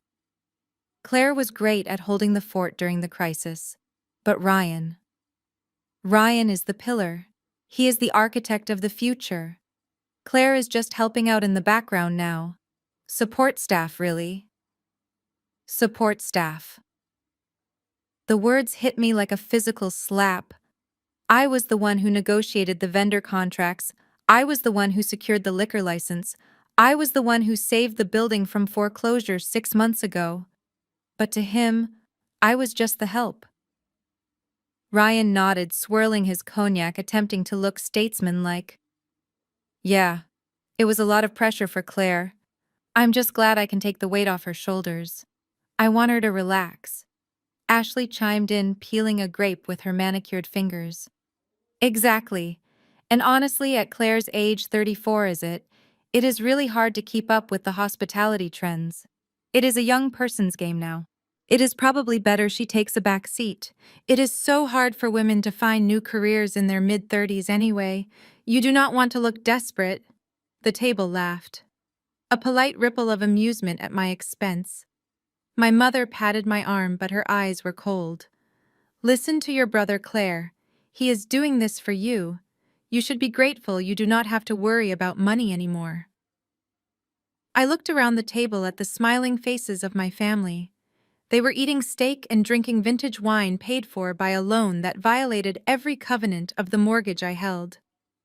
Claire was great at holding the fort during the crisis. But Ryan is the pillar. He is the architect of the future. Claire is just helping out in the background now. Support staff, really. Support staff. The words hit me like a physical slap. I was the one who negotiated the vendor contracts. I was the one who secured the liquor license. I was the one who saved the building from foreclosure 6 months ago. But to him, I was just the help. Ryan nodded, swirling his cognac, attempting to look statesmanlike. "Yeah, it was a lot of pressure for Claire. I'm just glad I can take the weight off her shoulders. I want her to relax." Ashley chimed in, peeling a grape with her manicured fingers. "Exactly. And honestly, at Claire's age, 34 is it? It is really hard to keep up with the hospitality trends. It is a young person's game now. It is probably better she takes a back seat. It is so hard for women to find new careers in their mid-30s anyway. You do not want to look desperate." The table laughed. A polite ripple of amusement at my expense. My mother patted my arm, but her eyes were cold. "Listen to your brother Claire. He is doing this for you. You should be grateful you do not have to worry about money anymore." I looked around the table at the smiling faces of my family. They were eating steak and drinking vintage wine paid for by a loan that violated every covenant of the mortgage I held.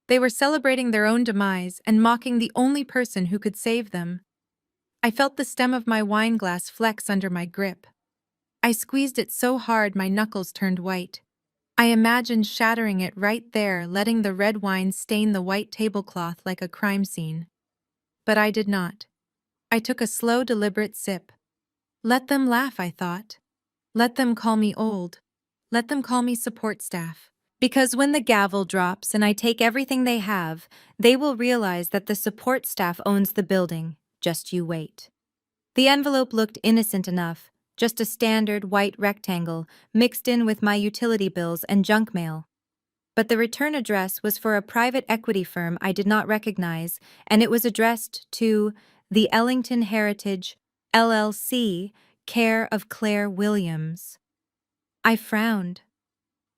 They were celebrating their own demise and mocking the only person who could save them. I felt the stem of my wine glass flex under my grip. I squeezed it so hard my knuckles turned white. I imagined shattering it right there, letting the red wine stain the white tablecloth like a crime scene. But I did not. I took a slow, deliberate sip. Let them laugh, I thought. Let them call me old. Let them call me support staff. Because when the gavel drops and I take everything they have, they will realize that the support staff owns the building. Just you wait. The envelope looked innocent enough, just a standard white rectangle mixed in with my utility bills and junk mail. But the return address was for a private equity firm I did not recognize, and it was addressed to the Ellington Heritage, LLC, care of Claire Williams. I frowned.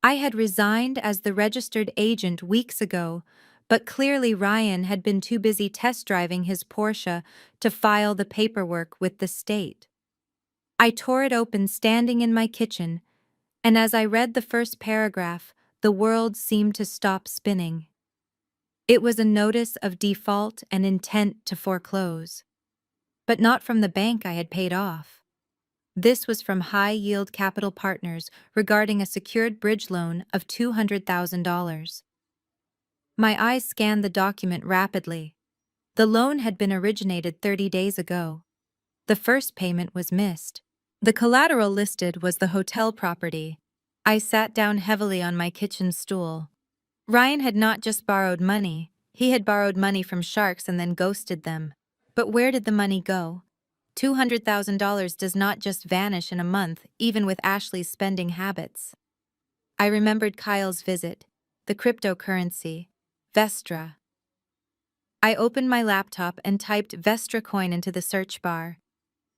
I had resigned as the registered agent weeks ago, but clearly Ryan had been too busy test driving his Porsche to file the paperwork with the state. I tore it open standing in my kitchen, and as I read the first paragraph, the world seemed to stop spinning. It was a notice of default and intent to foreclose. But not from the bank I had paid off. This was from High Yield Capital Partners regarding a secured bridge loan of $200,000. My eyes scanned the document rapidly. The loan had been originated 30 days ago. The first payment was missed. The collateral listed was the hotel property. I sat down heavily on my kitchen stool. Ryan had not just borrowed money, he had borrowed money from sharks and then ghosted them. But where did the money go? $200,000 does not just vanish in a month, even with Ashley's spending habits. I remembered Kyle's visit, the cryptocurrency, Vestra. I opened my laptop and typed Vestra coin into the search bar.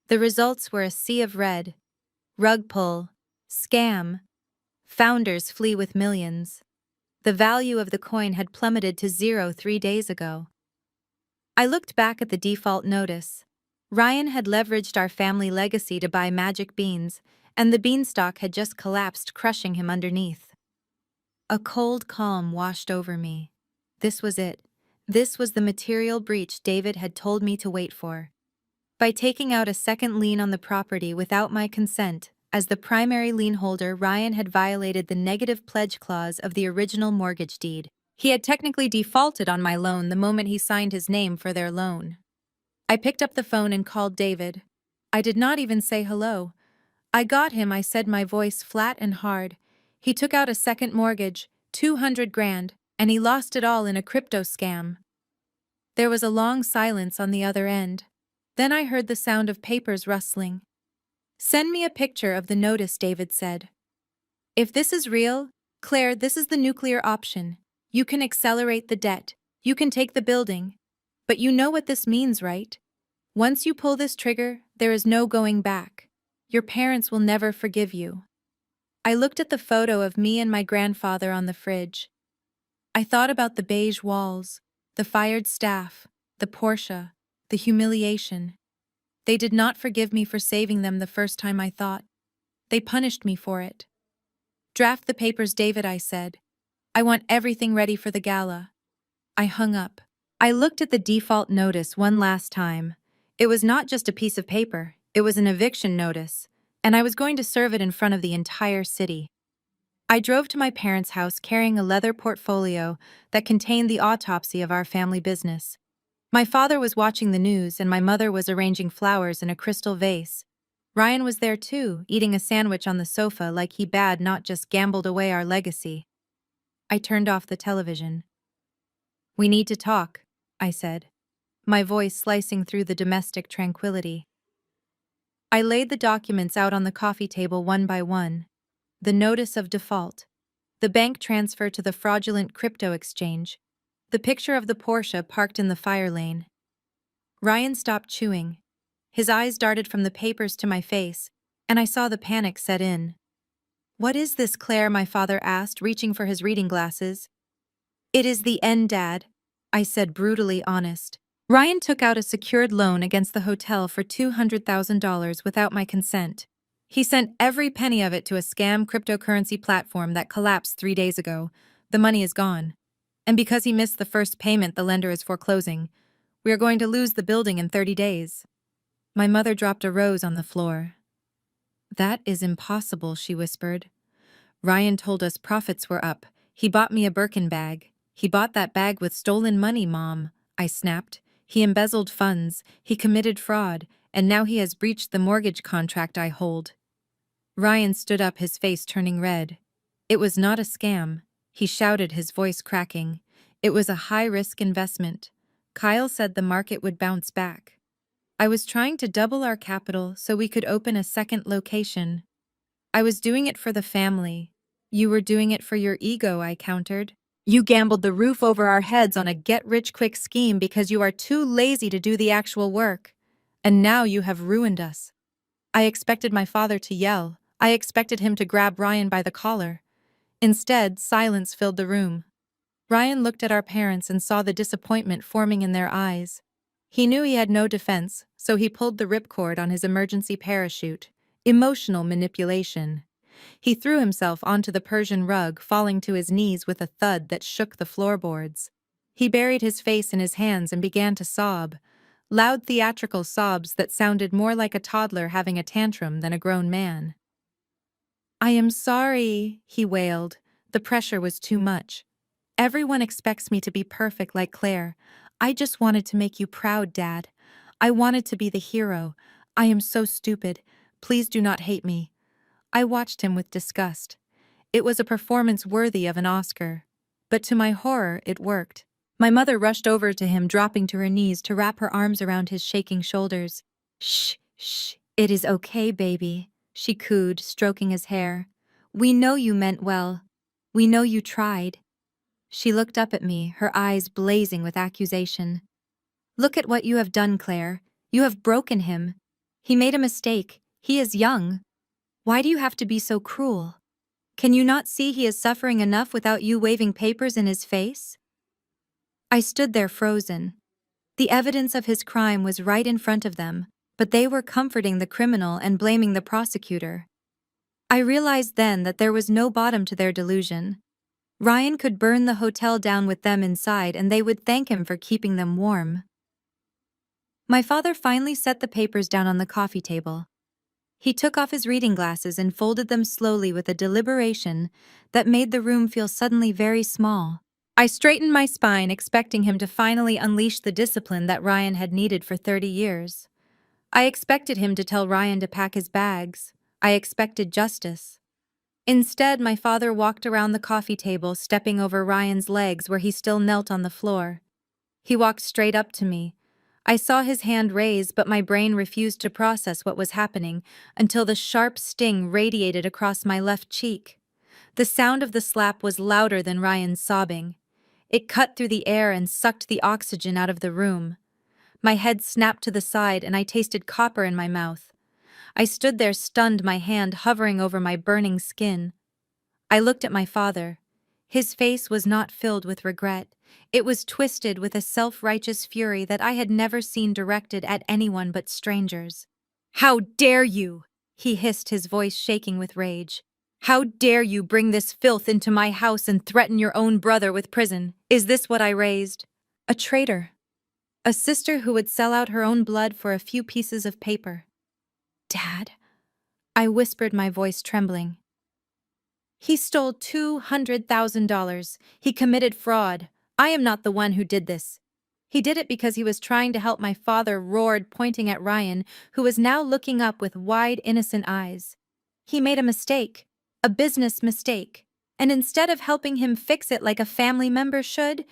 The results were a sea of red. Rug pull, scam, founders flee with millions. The value of the coin had plummeted to zero 3 days ago. I looked back at the default notice. Ryan had leveraged our family legacy to buy magic beans, and the beanstalk had just collapsed, crushing him underneath. A cold calm washed over me. This was it. This was the material breach David had told me to wait for. By taking out a second lien on the property without my consent, as the primary lien holder, Ryan had violated the negative pledge clause of the original mortgage deed. He had technically defaulted on my loan the moment he signed his name for their loan. I picked up the phone and called David. I did not even say hello. I got him, I said, my voice flat and hard. He took out a second mortgage, 200 grand, and he lost it all in a crypto scam. There was a long silence on the other end. Then I heard the sound of papers rustling. Send me a picture of the notice, David said. If this is real, Claire, this is the nuclear option. You can accelerate the debt. You can take the building. But you know what this means, right? Once you pull this trigger, there is no going back. Your parents will never forgive you. I looked at the photo of me and my grandfather on the fridge. I thought about the beige walls, the fired staff, the Porsche, the humiliation. They did not forgive me for saving them the first time I thought. They punished me for it. Draft the papers, David, I said. I want everything ready for the gala. I hung up. I looked at the default notice one last time. It was not just a piece of paper, it was an eviction notice, and I was going to serve it in front of the entire city. I drove to my parents' house carrying a leather portfolio that contained the autopsy of our family business. My father was watching the news and my mother was arranging flowers in a crystal vase. Ryan was there too, eating a sandwich on the sofa like he bad not just gambled away our legacy. I turned off the television. We need to talk, I said, my voice slicing through the domestic tranquility. I laid the documents out on the coffee table one by one. The notice of default, the bank transfer to the fraudulent crypto exchange, the picture of the Porsche parked in the fire lane. Ryan stopped chewing. His eyes darted from the papers to my face, and I saw the panic set in. What is this, Claire? My father asked, reaching for his reading glasses. It is the end, Dad, I said, brutally honest. Ryan took out a secured loan against the hotel for $200,000 without my consent. He sent every penny of it to a scam cryptocurrency platform that collapsed 3 days ago. The money is gone. And because he missed the first payment, the lender is foreclosing. We are going to lose the building in 30 days. My mother dropped a rose on the floor. That is impossible, she whispered. Ryan told us profits were up. He bought me a Birkin bag. He bought that bag with stolen money, Mom, I snapped. He embezzled funds, he committed fraud, and now he has breached the mortgage contract I hold. Ryan stood up, his face turning red. It was not a scam, he shouted, his voice cracking. It was a high-risk investment. Kyle said the market would bounce back. I was trying to double our capital so we could open a second location. I was doing it for the family. You were doing it for your ego, I countered. You gambled the roof over our heads on a get-rich-quick scheme because you are too lazy to do the actual work. And now you have ruined us. I expected my father to yell. I expected him to grab Ryan by the collar. Instead, silence filled the room. Ryan looked at our parents and saw the disappointment forming in their eyes. He knew he had no defense, so he pulled the ripcord on his emergency parachute. Emotional manipulation. He threw himself onto the Persian rug, falling to his knees with a thud that shook the floorboards. He buried his face in his hands and began to sob, loud theatrical sobs that sounded more like a toddler having a tantrum than a grown man. "I am sorry," he wailed. The pressure was too much. "Everyone expects me to be perfect like Claire. I just wanted to make you proud, Dad. I wanted to be the hero. I am so stupid. Please do not hate me." I watched him with disgust. It was a performance worthy of an Oscar. But to my horror, it worked. My mother rushed over to him, dropping to her knees to wrap her arms around his shaking shoulders. "Shh, shh, it is okay, baby," she cooed, stroking his hair. "We know you meant well. We know you tried." She looked up at me, her eyes blazing with accusation. "Look at what you have done, Claire. You have broken him. He made a mistake. He is young. Why do you have to be so cruel? Can you not see he is suffering enough without you waving papers in his face?" I stood there frozen. The evidence of his crime was right in front of them, but they were comforting the criminal and blaming the prosecutor. I realized then that there was no bottom to their delusion. Ryan could burn the hotel down with them inside and they would thank him for keeping them warm. My father finally set the papers down on the coffee table. He took off his reading glasses and folded them slowly with a deliberation that made the room feel suddenly very small. I straightened my spine, expecting him to finally unleash the discipline that Ryan had needed for 30 years. I expected him to tell Ryan to pack his bags. I expected justice. Instead, my father walked around the coffee table, stepping over Ryan's legs where he still knelt on the floor. He walked straight up to me. I saw his hand raise, but my brain refused to process what was happening until the sharp sting radiated across my left cheek. The sound of the slap was louder than Ryan's sobbing. It cut through the air and sucked the oxygen out of the room. My head snapped to the side and I tasted copper in my mouth. I stood there stunned, my hand hovering over my burning skin. I looked at my father. His face was not filled with regret. It was twisted with a self-righteous fury that I had never seen directed at anyone but strangers. "How dare you?" he hissed, his voice shaking with rage. "How dare you bring this filth into my house and threaten your own brother with prison? Is this what I raised? A traitor. A sister who would sell out her own blood for a few pieces of paper." "Dad," I whispered, my voice trembling. "He stole $200,000. He committed fraud. I am not the one who did this. He did it because he was trying to help," my father roared, pointing at Ryan, who was now looking up with wide, innocent eyes. "He made a mistake. A business mistake. And instead of helping him fix it like a family member should,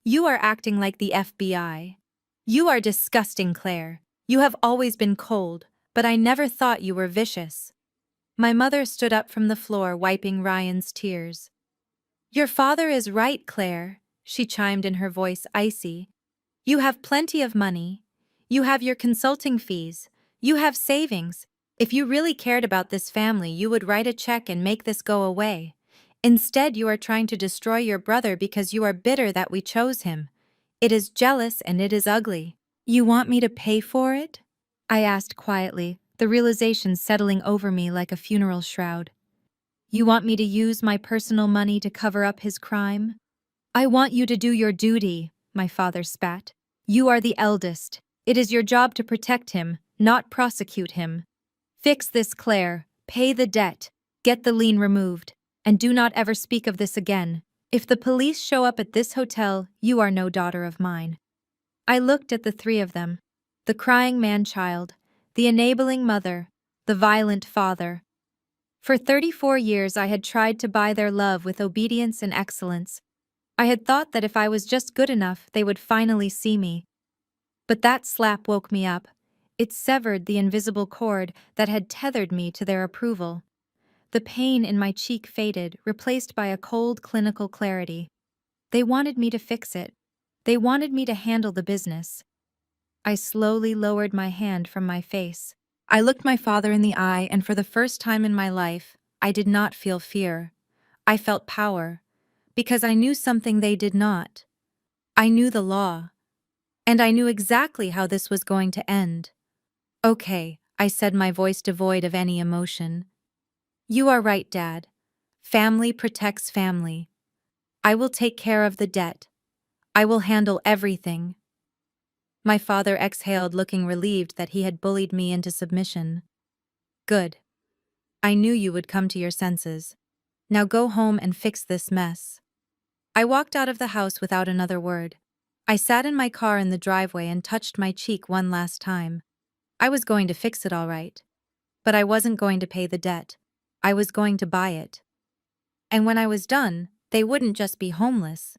you are acting like the FBI. You are disgusting, Claire. You have always been cold, but I never thought you were vicious." My mother stood up from the floor, wiping Ryan's tears. "Your father is right, Claire," she chimed in, her voice icy. "You have plenty of money. You have your consulting fees. You have savings. If you really cared about this family, you would write a check and make this go away. Instead, you are trying to destroy your brother because you are bitter that we chose him. It is jealous and it is ugly." "You want me to pay for it?" I asked quietly, the realization settling over me like a funeral shroud. "You want me to use my personal money to cover up his crime?" "I want you to do your duty," my father spat. "You are the eldest. It is your job to protect him, not prosecute him. Fix this, Claire. Pay the debt. Get the lien removed. And do not ever speak of this again. If the police show up at this hotel, you are no daughter of mine." I looked at the three of them. The crying man-child, the enabling mother, the violent father. For 34 years I had tried to buy their love with obedience and excellence. I had thought that if I was just good enough, they would finally see me. But that slap woke me up. It severed the invisible cord that had tethered me to their approval. The pain in my cheek faded, replaced by a cold clinical clarity. They wanted me to fix it. They wanted me to handle the business. I slowly lowered my hand from my face. I looked my father in the eye, and for the first time in my life, I did not feel fear. I felt power, because I knew something they did not. I knew the law, and I knew exactly how this was going to end. "Okay," I said, my voice devoid of any emotion. You are right, Dad. Family protects family. I will take care of the debt. I will handle everything. My father exhaled, looking relieved that he had bullied me into submission. Good. I knew you would come to your senses. Now go home and fix this mess. I walked out of the house without another word. I sat in my car in the driveway and touched my cheek one last time. I was going to fix it all right. But I wasn't going to pay the debt. I was going to buy it. And when I was done, they wouldn't just be homeless.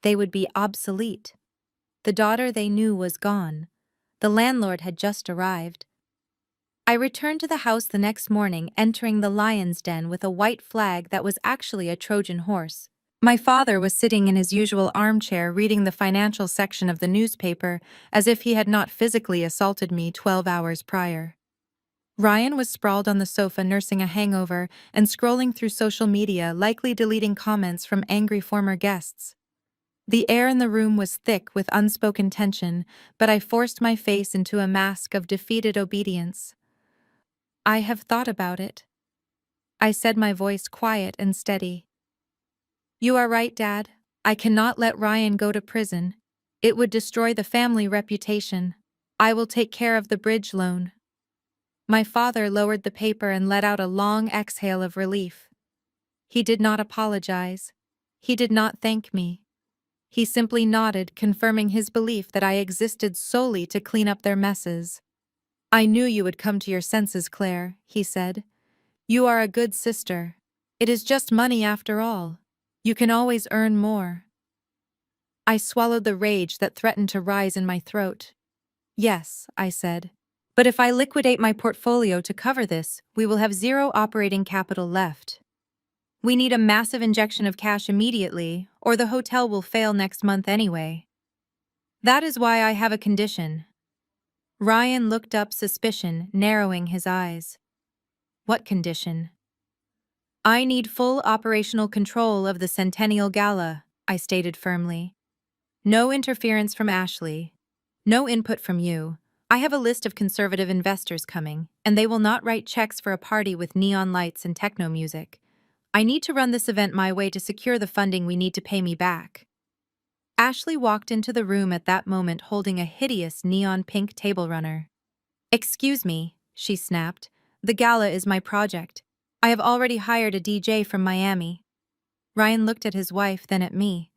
They would be obsolete. The daughter they knew was gone. The landlord had just arrived. I returned to the house the next morning, entering the lion's den with a white flag that was actually a Trojan horse. My father was sitting in his usual armchair reading the financial section of the newspaper as if he had not physically assaulted me 12 hours prior. Ryan was sprawled on the sofa nursing a hangover and scrolling through social media, likely deleting comments from angry former guests. The air in the room was thick with unspoken tension, but I forced my face into a mask of defeated obedience. I have thought about it. I said, my voice quiet and steady. You are right, Dad. I cannot let Ryan go to prison. It would destroy the family reputation. I will take care of the bridge loan. My father lowered the paper and let out a long exhale of relief. He did not apologize. He did not thank me. He simply nodded, confirming his belief that I existed solely to clean up their messes. I knew you would come to your senses, Claire, he said. You are a good sister. It is just money after all. You can always earn more. I swallowed the rage that threatened to rise in my throat. Yes, I said. But if I liquidate my portfolio to cover this, we will have zero operating capital left. We need a massive injection of cash immediately, or the hotel will fail next month anyway. That is why I have a condition. Ryan looked up, suspicion narrowing his eyes. What condition? I need full operational control of the Centennial Gala, I stated firmly. No interference from Ashley. No input from you. I have a list of conservative investors coming, and they will not write checks for a party with neon lights and techno music. I need to run this event my way to secure the funding we need to pay me back. Ashley walked into the room at that moment holding a hideous neon pink table runner. Excuse me, she snapped. The gala is my project. I have already hired a DJ from Miami. Ryan looked at his wife, then at me.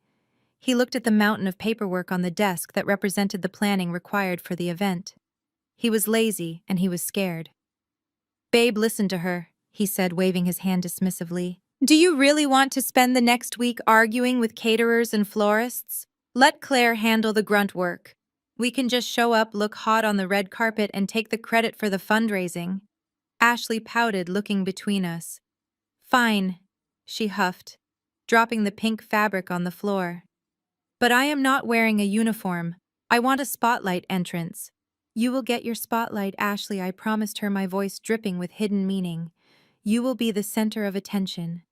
He looked at the mountain of paperwork on the desk that represented the planning required for the event. He was lazy and he was scared. Babe, listen to her, he said, waving his hand dismissively. Do you really want to spend the next week arguing with caterers and florists? Let Claire handle the grunt work. We can just show up, look hot on the red carpet, and take the credit for the fundraising. Ashley pouted, looking between us. Fine, she huffed, dropping the pink fabric on the floor. But I am not wearing a uniform. I want a spotlight entrance. You will get your spotlight, Ashley, I promised her, my voice dripping with hidden meaning. You will be the center of attention.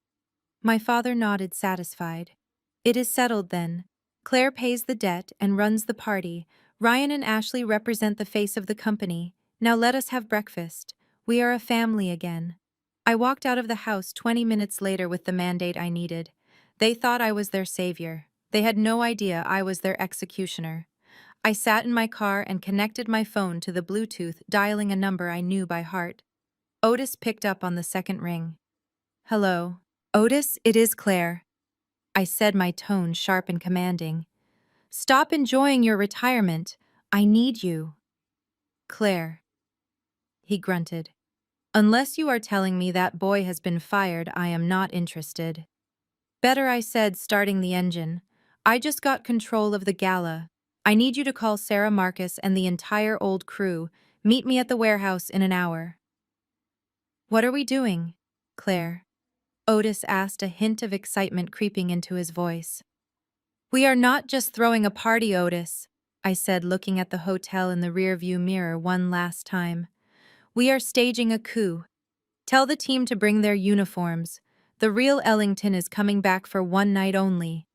My father nodded, satisfied. It is settled then. Claire pays the debt and runs the party. Ryan and Ashley represent the face of the company. Now let us have breakfast. We are a family again. I walked out of the house 20 minutes later with the mandate I needed. They thought I was their savior. They had no idea I was their executioner. I sat in my car and connected my phone to the Bluetooth, dialing a number I knew by heart. Otis picked up on the second ring. Hello. Otis, it is Claire. I said, my tone sharp and commanding. Stop enjoying your retirement. I need you. Claire. He grunted. Unless you are telling me that boy has been fired, I am not interested. Better, I said, starting the engine. I just got control of the gala. I need you to call Sarah Marcus and the entire old crew. Meet me at the warehouse in an hour. What are we doing, Claire? Otis asked, a hint of excitement creeping into his voice. We are not just throwing a party, Otis, I said, looking at the hotel in the rearview mirror one last time. We are staging a coup. Tell the team to bring their uniforms. The real Ellington is coming back for one night only.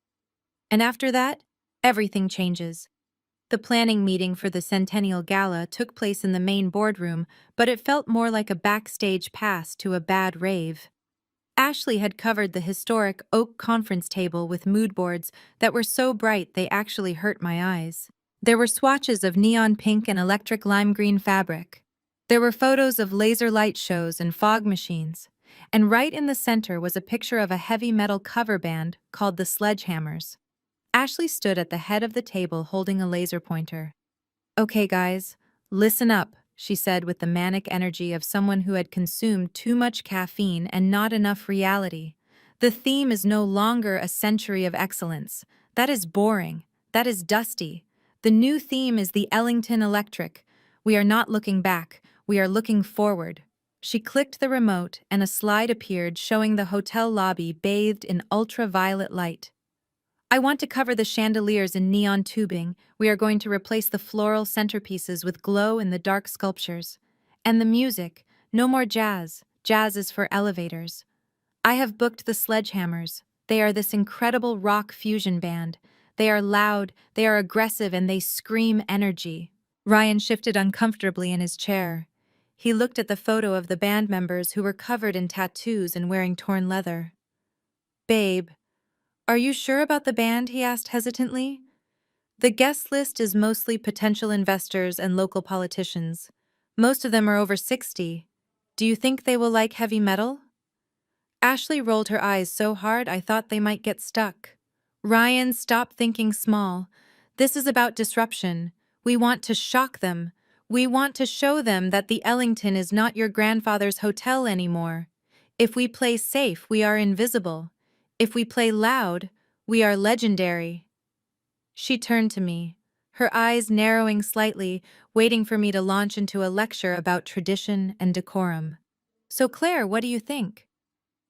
And after that, everything changes. The planning meeting for the Centennial Gala took place in the main boardroom, but it felt more like a backstage pass to a bad rave. Ashley had covered the historic oak conference table with mood boards that were so bright they actually hurt my eyes. There were swatches of neon pink and electric lime green fabric. There were photos of laser light shows and fog machines. And right in the center was a picture of a heavy metal cover band called the Sledgehammers. Ashley stood at the head of the table holding a laser pointer. "Okay, guys, listen up," she said with the manic energy of someone who had consumed too much caffeine and not enough reality. "The theme is no longer a century of excellence. That is boring. That is dusty. The new theme is the Ellington Electric. We are not looking back. We are looking forward." She clicked the remote, and a slide appeared showing the hotel lobby bathed in ultraviolet light. "I want to cover the chandeliers in neon tubing. We are going to replace the floral centerpieces with glow-in-the-dark sculptures. And the music, no more jazz. Jazz is for elevators. I have booked the Sledgehammers. They are this incredible rock fusion band. They are loud, they are aggressive, and they scream energy." Ryan shifted uncomfortably in his chair. He looked at the photo of the band members who were covered in tattoos and wearing torn leather. "Babe, are you sure about the band?" he asked hesitantly. "The guest list is mostly potential investors and local politicians. Most of them are over 60. Do you think they will like heavy metal?" Ashley rolled her eyes so hard I thought they might get stuck. "Ryan, stop thinking small. This is about disruption. We want to shock them. We want to show them that the Ellington is not your grandfather's hotel anymore. If we play safe, we are invisible. If we play loud, we are legendary." She turned to me, her eyes narrowing slightly, waiting for me to launch into a lecture about tradition and decorum. "So Claire, what do you think?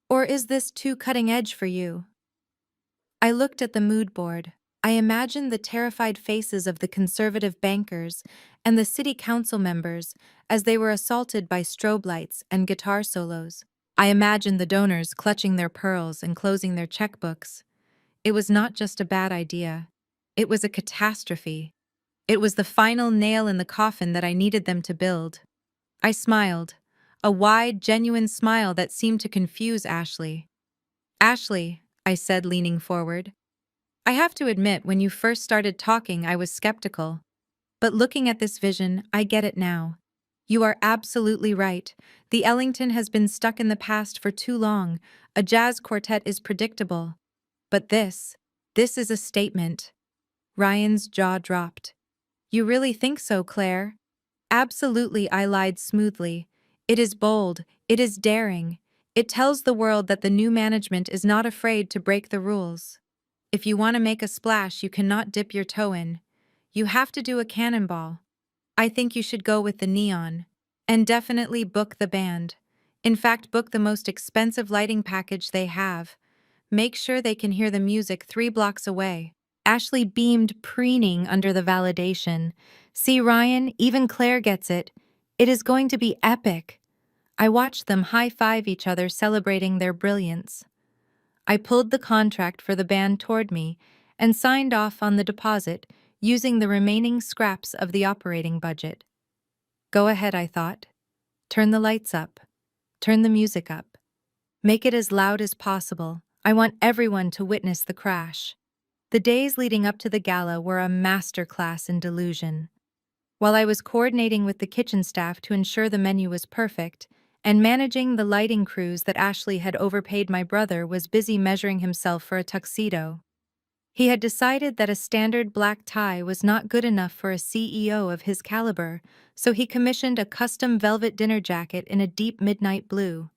Or is this too cutting edge for you?" I looked at the mood board. I imagined the terrified faces of the conservative bankers and the city council members as they were assaulted by strobe lights and guitar solos. I imagined the donors clutching their pearls and closing their checkbooks. It was not just a bad idea. It was a catastrophe. It was the final nail in the coffin that I needed them to build. I smiled, a wide, genuine smile that seemed to confuse Ashley. "Ashley," I said, leaning forward, "I have to admit, when you first started talking, I was skeptical. But looking at this vision, I get it now. You are absolutely right. The Ellington has been stuck in the past for too long. A jazz quartet is predictable. But this is a statement." Ryan's jaw dropped. "You really think so, Claire?" "Absolutely," I lied smoothly. "It is bold, it is daring. It tells the world that the new management is not afraid to break the rules. If you want to make a splash, you cannot dip your toe in. You have to do a cannonball. I think you should go with the neon. And definitely book the band. In fact, book the most expensive lighting package they have. Make sure they can hear the music 3 blocks away." Ashley beamed, preening under the validation. "See, Ryan, even Claire gets it. It is going to be epic." I watched them high-five each other, celebrating their brilliance. I pulled the contract for the band toward me and signed off on the deposit, using the remaining scraps of the operating budget. Go ahead, I thought. Turn the lights up. Turn the music up. Make it as loud as possible. I want everyone to witness the crash. The days leading up to the gala were a masterclass in delusion. While I was coordinating with the kitchen staff to ensure the menu was perfect, and managing the lighting crews that Ashley had overpaid, my brother was busy measuring himself for a tuxedo. He had decided that a standard black tie was not good enough for a CEO of his caliber, so he commissioned a custom velvet dinner jacket in a deep midnight blue.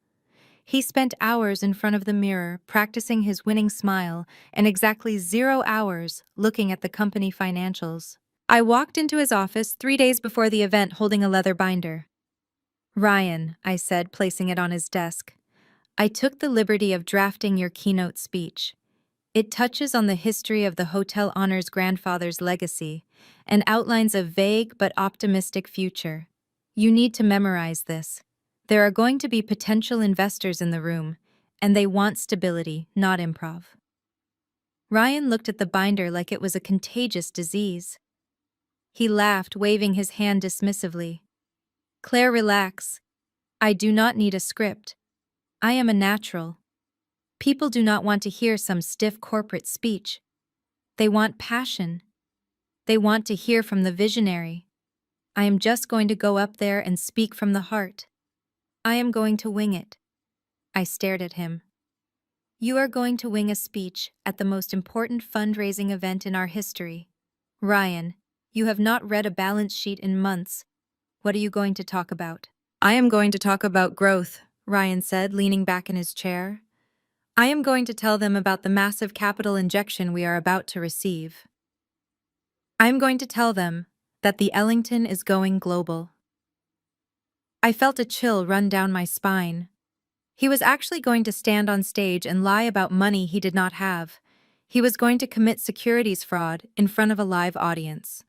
He spent hours in front of the mirror, practicing his winning smile, and exactly 0 hours looking at the company financials. I walked into his office 3 days before the event holding a leather binder. "Ryan," I said, placing it on his desk, "I took the liberty of drafting your keynote speech. It touches on the history of the Hotel Honor's grandfather's legacy and outlines a vague but optimistic future. You need to memorize this. There are going to be potential investors in the room, and they want stability, not improv." Ryan looked at the binder like it was a contagious disease. He laughed, waving his hand dismissively. Claire, relax. I do not need a script. I am a natural. People do not want to hear some stiff corporate speech. They want passion. They want to hear from the visionary. I am just going to go up there and speak from the heart. I am going to wing it. I stared at him. You are going to wing a speech at the most important fundraising event in our history. Ryan, you have not read a balance sheet in months. What are you going to talk about? I am going to talk about growth, Ryan said, leaning back in his chair. I am going to tell them about the massive capital injection we are about to receive. I am going to tell them that the Ellington is going global. I felt a chill run down my spine. He was actually going to stand on stage and lie about money he did not have. He was going to commit securities fraud in front of a live audience.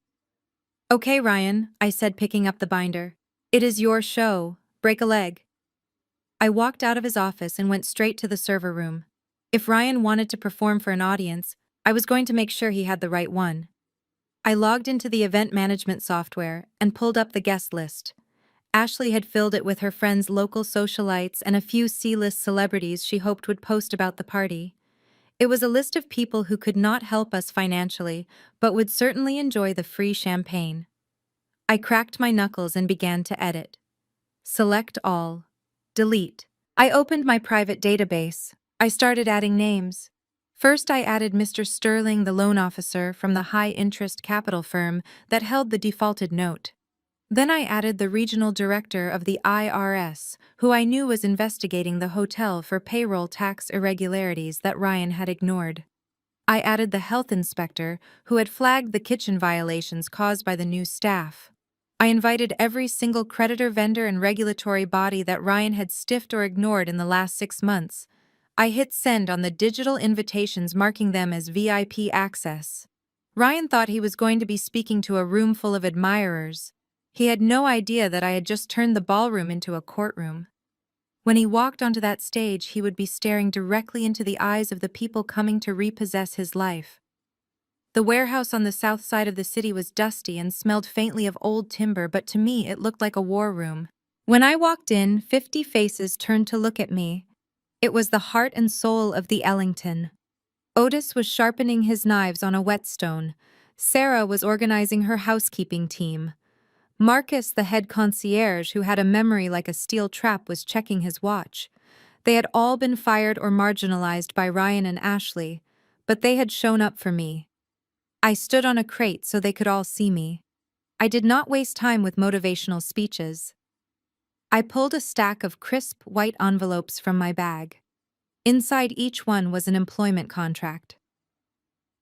Okay, Ryan, I said, picking up the binder. It is your show. Break a leg. I walked out of his office and went straight to the server room. If Ryan wanted to perform for an audience, I was going to make sure he had the right one. I logged into the event management software and pulled up the guest list. Ashley had filled it with her friends' local socialites and a few C-list celebrities she hoped would post about the party. It was a list of people who could not help us financially, but would certainly enjoy the free champagne. I cracked my knuckles and began to edit. Select all. Delete. I opened my private database. I started adding names. First, I added Mr. Sterling, the loan officer from the high-interest capital firm that held the defaulted note. Then I added the regional director of the IRS, who I knew was investigating the hotel for payroll tax irregularities that Ryan had ignored. I added the health inspector, who had flagged the kitchen violations caused by the new staff. I invited every single creditor, vendor, and regulatory body that Ryan had stiffed or ignored in the last 6 months. I hit send on the digital invitations, marking them as VIP access. Ryan thought he was going to be speaking to a room full of admirers. He had no idea that I had just turned the ballroom into a courtroom. When he walked onto that stage, he would be staring directly into the eyes of the people coming to repossess his life. The warehouse on the south side of the city was dusty and smelled faintly of old timber, but to me it looked like a war room. When I walked in, 50 faces turned to look at me. It was the heart and soul of the Ellington. Otis was sharpening his knives on a whetstone. Sarah was organizing her housekeeping team. Marcus, the head concierge, who had a memory like a steel trap, was checking his watch. They had all been fired or marginalized by Ryan and Ashley, but they had shown up for me. I stood on a crate so they could all see me. I did not waste time with motivational speeches. I pulled a stack of crisp, white envelopes from my bag. Inside each one was an employment contract.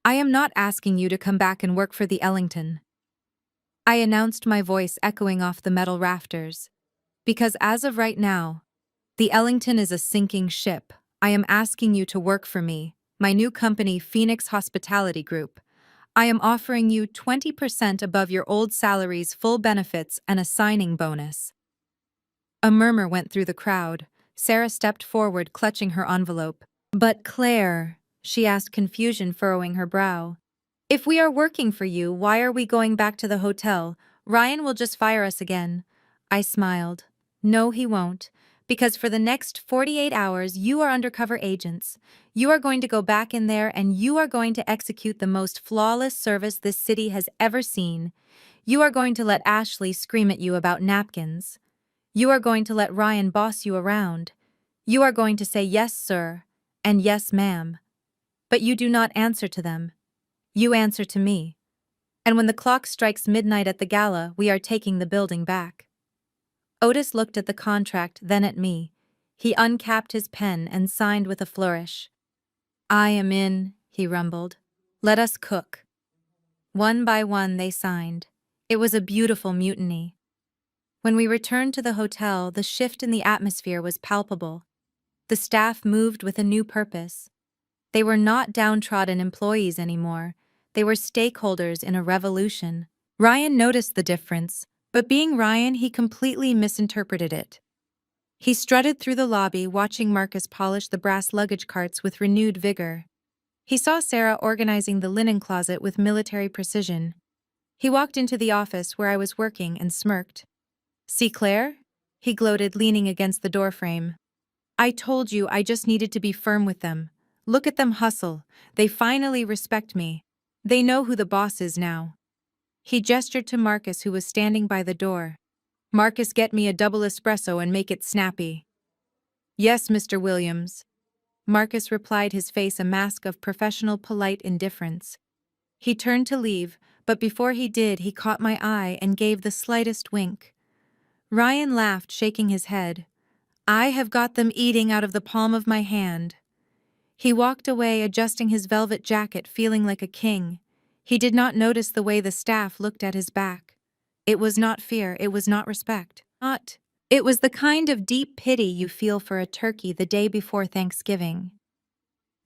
I am not asking you to come back and work for the Ellington. I announced, my voice echoing off the metal rafters. Because as of right now, the Ellington is a sinking ship. I am asking you to work for me, my new company, Phoenix Hospitality Group. I am offering you 20% above your old salaries, full benefits, and a signing bonus. A murmur went through the crowd. Sarah stepped forward, clutching her envelope. But Claire, she asked, confusion furrowing her brow. If we are working for you, why are we going back to the hotel? Ryan will just fire us again. I smiled. No, he won't. Because for the next 48 hours, you are undercover agents. You are going to go back in there and you are going to execute the most flawless service this city has ever seen. You are going to let Ashley scream at you about napkins. You are going to let Ryan boss you around. You are going to say yes, sir, and yes, ma'am. But you do not answer to them. You answer to me. And when the clock strikes midnight at the gala, we are taking the building back. Otis looked at the contract, then at me. He uncapped his pen and signed with a flourish. I am in, he rumbled. Let us cook. One by one they signed. It was a beautiful mutiny. When we returned to the hotel, the shift in the atmosphere was palpable. The staff moved with a new purpose. They were not downtrodden employees anymore. They were stakeholders in a revolution. Ryan noticed the difference, but being Ryan, he completely misinterpreted it. He strutted through the lobby, watching Marcus polish the brass luggage carts with renewed vigor. He saw Sarah organizing the linen closet with military precision. He walked into the office where I was working and smirked. "See Claire?" He gloated, leaning against the doorframe. "I told you I just needed to be firm with them. Look at them hustle. They finally respect me. They know who the boss is now." He gestured to Marcus, who was standing by the door. "Marcus, get me a double espresso and make it snappy." "Yes, Mr. Williams." Marcus replied, his face a mask of professional polite indifference. He turned to leave, but before he did, he caught my eye and gave the slightest wink. Ryan laughed, shaking his head. "I have got them eating out of the palm of my hand." He walked away, adjusting his velvet jacket, feeling like a king. He did not notice the way the staff looked at his back. It was not fear, it was not respect. It was the kind of deep pity you feel for a turkey the day before Thanksgiving.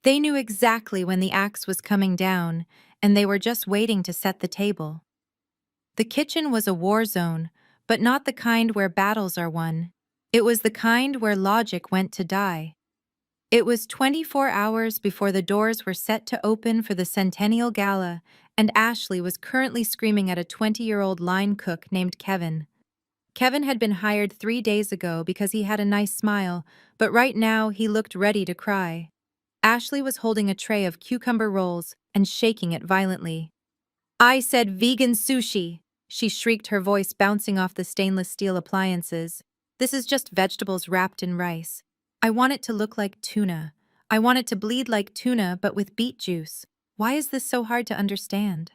They knew exactly when the axe was coming down, and they were just waiting to set the table. The kitchen was a war zone, but not the kind where battles are won. It was the kind where logic went to die. It was 24 hours before the doors were set to open for the Centennial Gala, and Ashley was currently screaming at a 20-year-old line cook named Kevin. Kevin had been hired 3 days ago because he had a nice smile, but right now he looked ready to cry. Ashley was holding a tray of cucumber rolls and shaking it violently. "I said vegan sushi!" She shrieked, her voice bouncing off the stainless steel appliances. "This is just vegetables wrapped in rice. I want it to look like tuna. I want it to bleed like tuna, but with beet juice. Why is this so hard to understand?"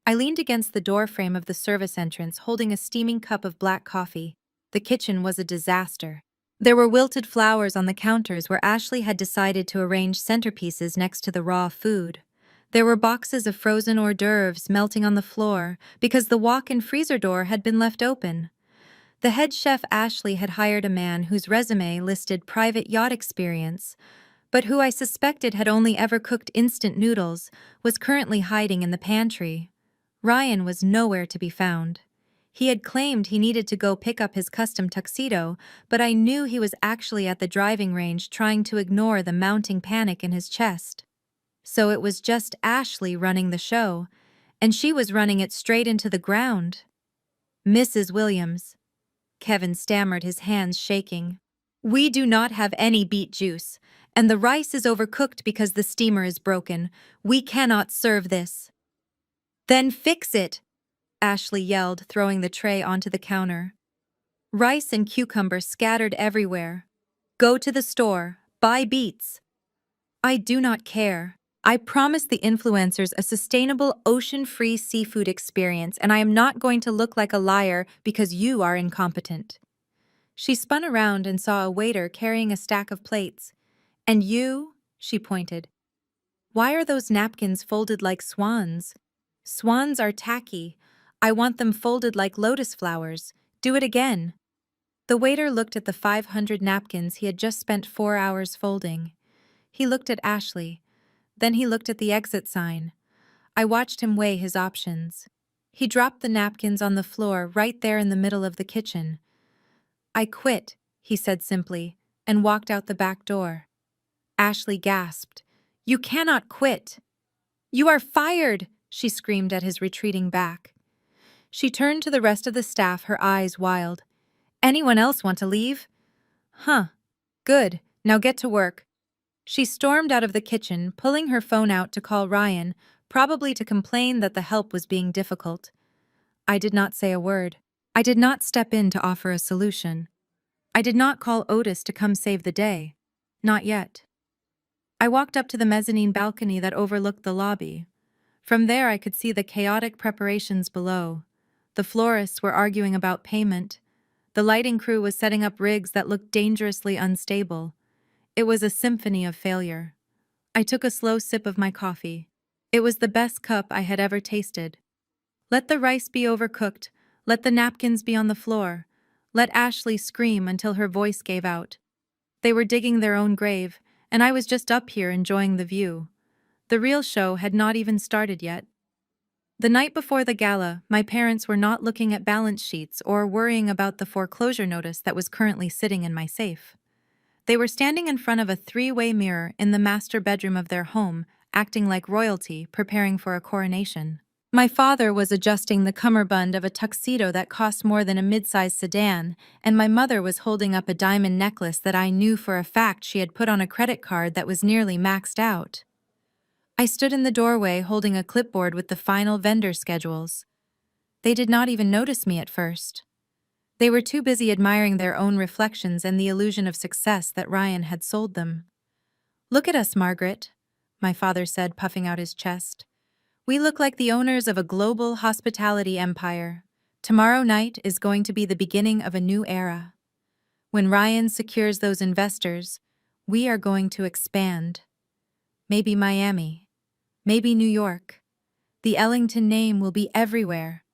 I leaned against the doorframe of the service entrance, holding a steaming cup of black coffee. The kitchen was a disaster. There were wilted flowers on the counters where Ashley had decided to arrange centerpieces next to the raw food. There were boxes of frozen hors d'oeuvres melting on the floor because the walk-in freezer door had been left open. The head chef Ashley had hired a man whose resume listed private yacht experience, but who I suspected had only ever cooked instant noodles, was currently hiding in the pantry. Ryan was nowhere to be found. He had claimed he needed to go pick up his custom tuxedo, but I knew he was actually at the driving range trying to ignore the mounting panic in his chest. So it was just Ashley running the show, and she was running it straight into the ground. "Mrs. Williams," Kevin stammered, his hands shaking. "We do not have any beet juice, and the rice is overcooked because the steamer is broken. We cannot serve this." "Then fix it," Ashley yelled, throwing the tray onto the counter. Rice and cucumber scattered everywhere. "Go to the store, buy beets." "I do not care. I promised the influencers a sustainable, ocean-free seafood experience, and I am not going to look like a liar because you are incompetent." She spun around and saw a waiter carrying a stack of plates. "And you?" she pointed. "Why are those napkins folded like swans?" "Swans are tacky. I want them folded like lotus flowers. Do it again." The waiter looked at the 500 napkins he had just spent 4 hours folding. He looked at Ashley. Then he looked at the exit sign. I watched him weigh his options. He dropped the napkins on the floor right there in the middle of the kitchen. "I quit," he said simply, and walked out the back door. Ashley gasped. "You cannot quit." "You are fired!" she screamed at his retreating back. She turned to the rest of the staff, her eyes wild. "Anyone else want to leave?" "Huh. Good. Now get to work." She stormed out of the kitchen, pulling her phone out to call Ryan, probably to complain that the help was being difficult. I did not say a word. I did not step in to offer a solution. I did not call Otis to come save the day. Not yet. I walked up to the mezzanine balcony that overlooked the lobby. From there I could see the chaotic preparations below. The florists were arguing about payment. The lighting crew was setting up rigs that looked dangerously unstable. It was a symphony of failure. I took a slow sip of my coffee. It was the best cup I had ever tasted. Let the rice be overcooked. Let the napkins be on the floor. Let Ashley scream until her voice gave out. They were digging their own grave, and I was just up here enjoying the view. The real show had not even started yet. The night before the gala, my parents were not looking at balance sheets or worrying about the foreclosure notice that was currently sitting in my safe. They were standing in front of a 3-way mirror in the master bedroom of their home, acting like royalty, preparing for a coronation. My father was adjusting the cummerbund of a tuxedo that cost more than a mid-sized sedan, and my mother was holding up a diamond necklace that I knew for a fact she had put on a credit card that was nearly maxed out. I stood in the doorway holding a clipboard with the final vendor schedules. They did not even notice me at first. They were too busy admiring their own reflections and the illusion of success that Ryan had sold them. "Look at us, Margaret," my father said, puffing out his chest. "We look like the owners of a global hospitality empire. Tomorrow night is going to be the beginning of a new era. When Ryan secures those investors, we are going to expand. Maybe Miami. Maybe New York. The Ellington name will be everywhere."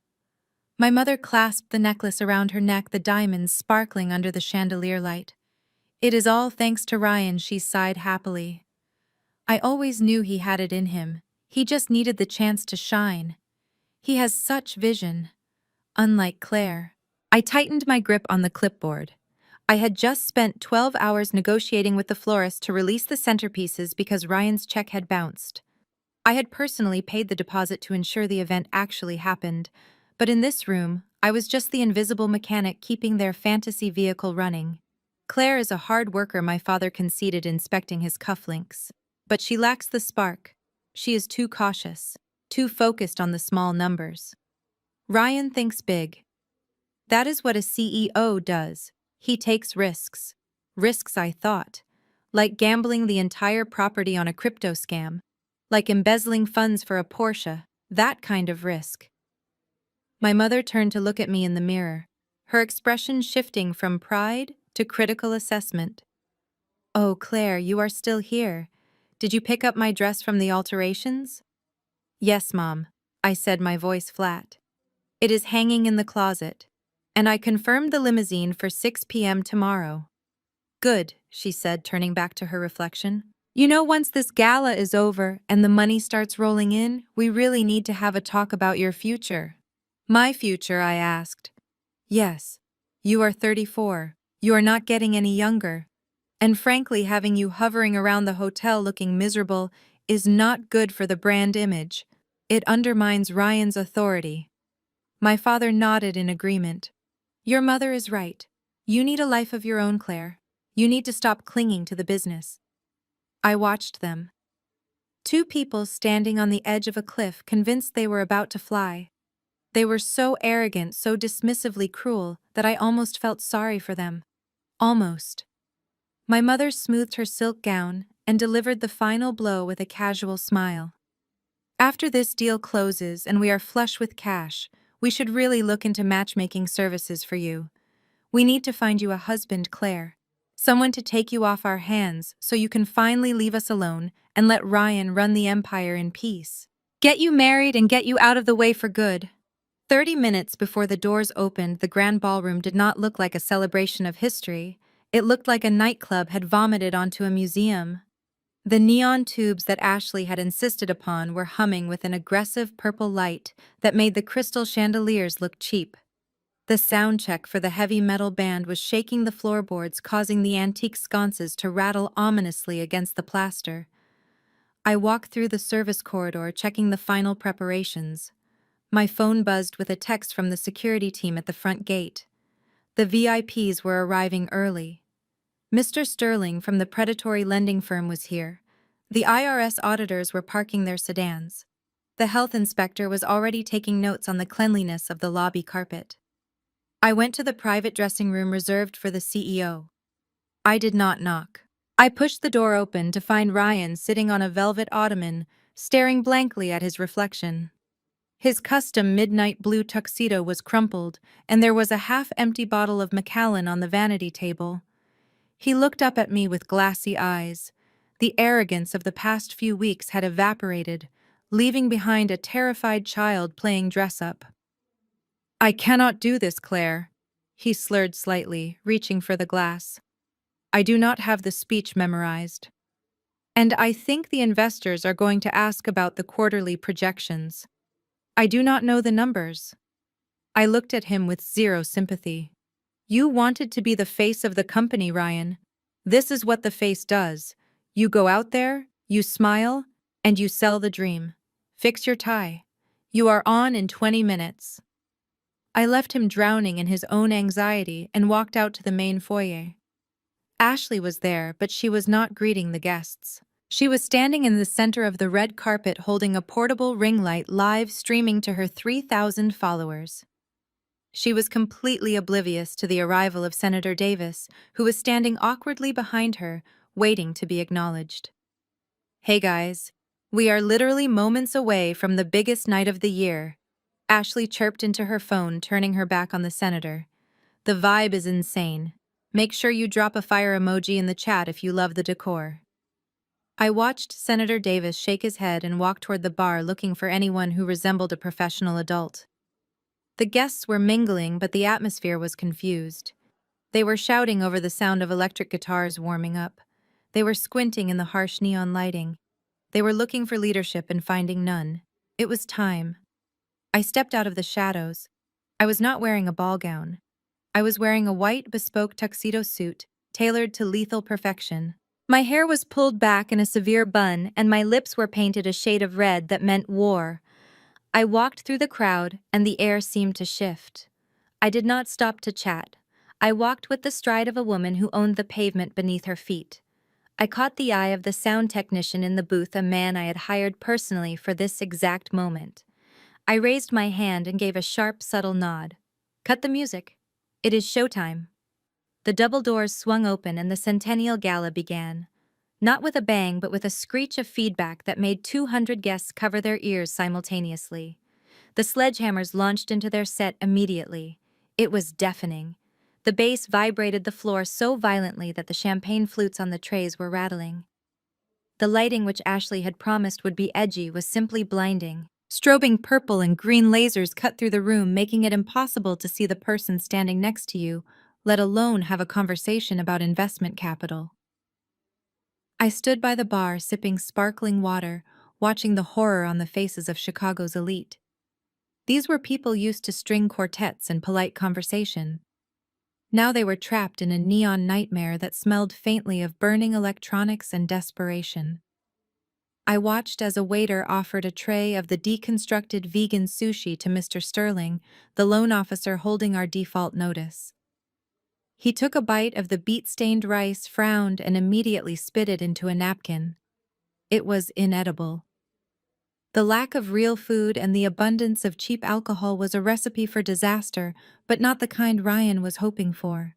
My mother clasped the necklace around her neck, the diamonds sparkling under the chandelier light. "It is all thanks to Ryan," she sighed happily. "I always knew he had it in him. He just needed the chance to shine. He has such vision. Unlike Claire." I tightened my grip on the clipboard. I had just spent 12 hours negotiating with the florist to release the centerpieces because Ryan's check had bounced. I had personally paid the deposit to ensure the event actually happened, but in this room, I was just the invisible mechanic keeping their fantasy vehicle running. Claire is a hard worker, my father conceded, inspecting his cufflinks. But she lacks the spark. She is too cautious, too focused on the small numbers. Ryan thinks big. That is what a CEO does. He takes risks. Risks, I thought. Like gambling the entire property on a crypto scam. Like embezzling funds for a Porsche. That kind of risk. My mother turned to look at me in the mirror, her expression shifting from pride to critical assessment. "Oh, Claire, you are still here. Did you pick up my dress from the alterations?" "Yes, Mom," I said, my voice flat. "It is hanging in the closet. And I confirmed the limousine for 6 p.m. tomorrow." "Good," she said, turning back to her reflection. "You know, once this gala is over and the money starts rolling in, we really need to have a talk about your future." "My future?" I asked. "Yes. You are 34. You are not getting any younger. And frankly, having you hovering around the hotel looking miserable is not good for the brand image. It undermines Ryan's authority." My father nodded in agreement. "Your mother is right. You need a life of your own, Claire. You need to stop clinging to the business." I watched them. Two people standing on the edge of a cliff, convinced they were about to fly. They were so arrogant, so dismissively cruel, that I almost felt sorry for them. Almost. My mother smoothed her silk gown and delivered the final blow with a casual smile. "After this deal closes and we are flush with cash, we should really look into matchmaking services for you. We need to find you a husband, Claire. Someone to take you off our hands so you can finally leave us alone and let Ryan run the empire in peace. Get you married and get you out of the way for good." 30 minutes before the doors opened, the grand ballroom did not look like a celebration of history. It looked like a nightclub had vomited onto a museum. The neon tubes that Ashley had insisted upon were humming with an aggressive purple light that made the crystal chandeliers look cheap. The sound check for the heavy metal band was shaking the floorboards, causing the antique sconces to rattle ominously against the plaster. I walked through the service corridor, checking the final preparations. My phone buzzed with a text from the security team at the front gate. The VIPs were arriving early. Mr. Sterling from the predatory lending firm was here. The IRS auditors were parking their sedans. The health inspector was already taking notes on the cleanliness of the lobby carpet. I went to the private dressing room reserved for the CEO. I did not knock. I pushed the door open to find Ryan sitting on a velvet ottoman, staring blankly at his reflection. His custom midnight blue tuxedo was crumpled, and there was a half-empty bottle of Macallan on the vanity table. He looked up at me with glassy eyes. The arrogance of the past few weeks had evaporated, leaving behind a terrified child playing dress-up. "I cannot do this, Claire," he slurred slightly, reaching for the glass. "I do not have the speech memorized. And I think the investors are going to ask about the quarterly projections. I do not know the numbers." I looked at him with zero sympathy. "You wanted to be the face of the company, Ryan. This is what the face does. You go out there, you smile, and you sell the dream. Fix your tie. You are on in 20 minutes. I left him drowning in his own anxiety and walked out to the main foyer. Ashley was there, but she was not greeting the guests. She was standing in the center of the red carpet holding a portable ring light live streaming to her 3,000 followers. She was completely oblivious to the arrival of Senator Davis, who was standing awkwardly behind her, waiting to be acknowledged. Hey guys, we are literally moments away from the biggest night of the year. Ashley chirped into her phone, turning her back on the senator. The vibe is insane. Make sure you drop a fire emoji in the chat if you love the decor. I watched Senator Davis shake his head and walk toward the bar looking for anyone who resembled a professional adult. The guests were mingling, but the atmosphere was confused. They were shouting over the sound of electric guitars warming up. They were squinting in the harsh neon lighting. They were looking for leadership and finding none. It was time. I stepped out of the shadows. I was not wearing a ball gown. I was wearing a white, bespoke tuxedo suit, tailored to lethal perfection. My hair was pulled back in a severe bun, and my lips were painted a shade of red that meant war. I walked through the crowd, and the air seemed to shift. I did not stop to chat. I walked with the stride of a woman who owned the pavement beneath her feet. I caught the eye of the sound technician in the booth, a man I had hired personally for this exact moment. I raised my hand and gave a sharp, subtle nod. Cut the music. It is showtime. The double doors swung open and the Centennial Gala began. Not with a bang, but with a screech of feedback that made 200 guests cover their ears simultaneously. The sledgehammers launched into their set immediately. It was deafening. The bass vibrated the floor so violently that the champagne flutes on the trays were rattling. The lighting, which Ashley had promised would be edgy, was simply blinding. Strobing purple and green lasers cut through the room, making it impossible to see the person standing next to you, let alone have a conversation about investment capital. I stood by the bar sipping sparkling water, watching the horror on the faces of Chicago's elite. These were people used to string quartets and polite conversation. Now they were trapped in a neon nightmare that smelled faintly of burning electronics and desperation. I watched as a waiter offered a tray of the deconstructed vegan sushi to Mr. Sterling, the loan officer holding our default notice. He took a bite of the beet-stained rice, frowned, and immediately spit it into a napkin. It was inedible. The lack of real food and the abundance of cheap alcohol was a recipe for disaster, but not the kind Ryan was hoping for.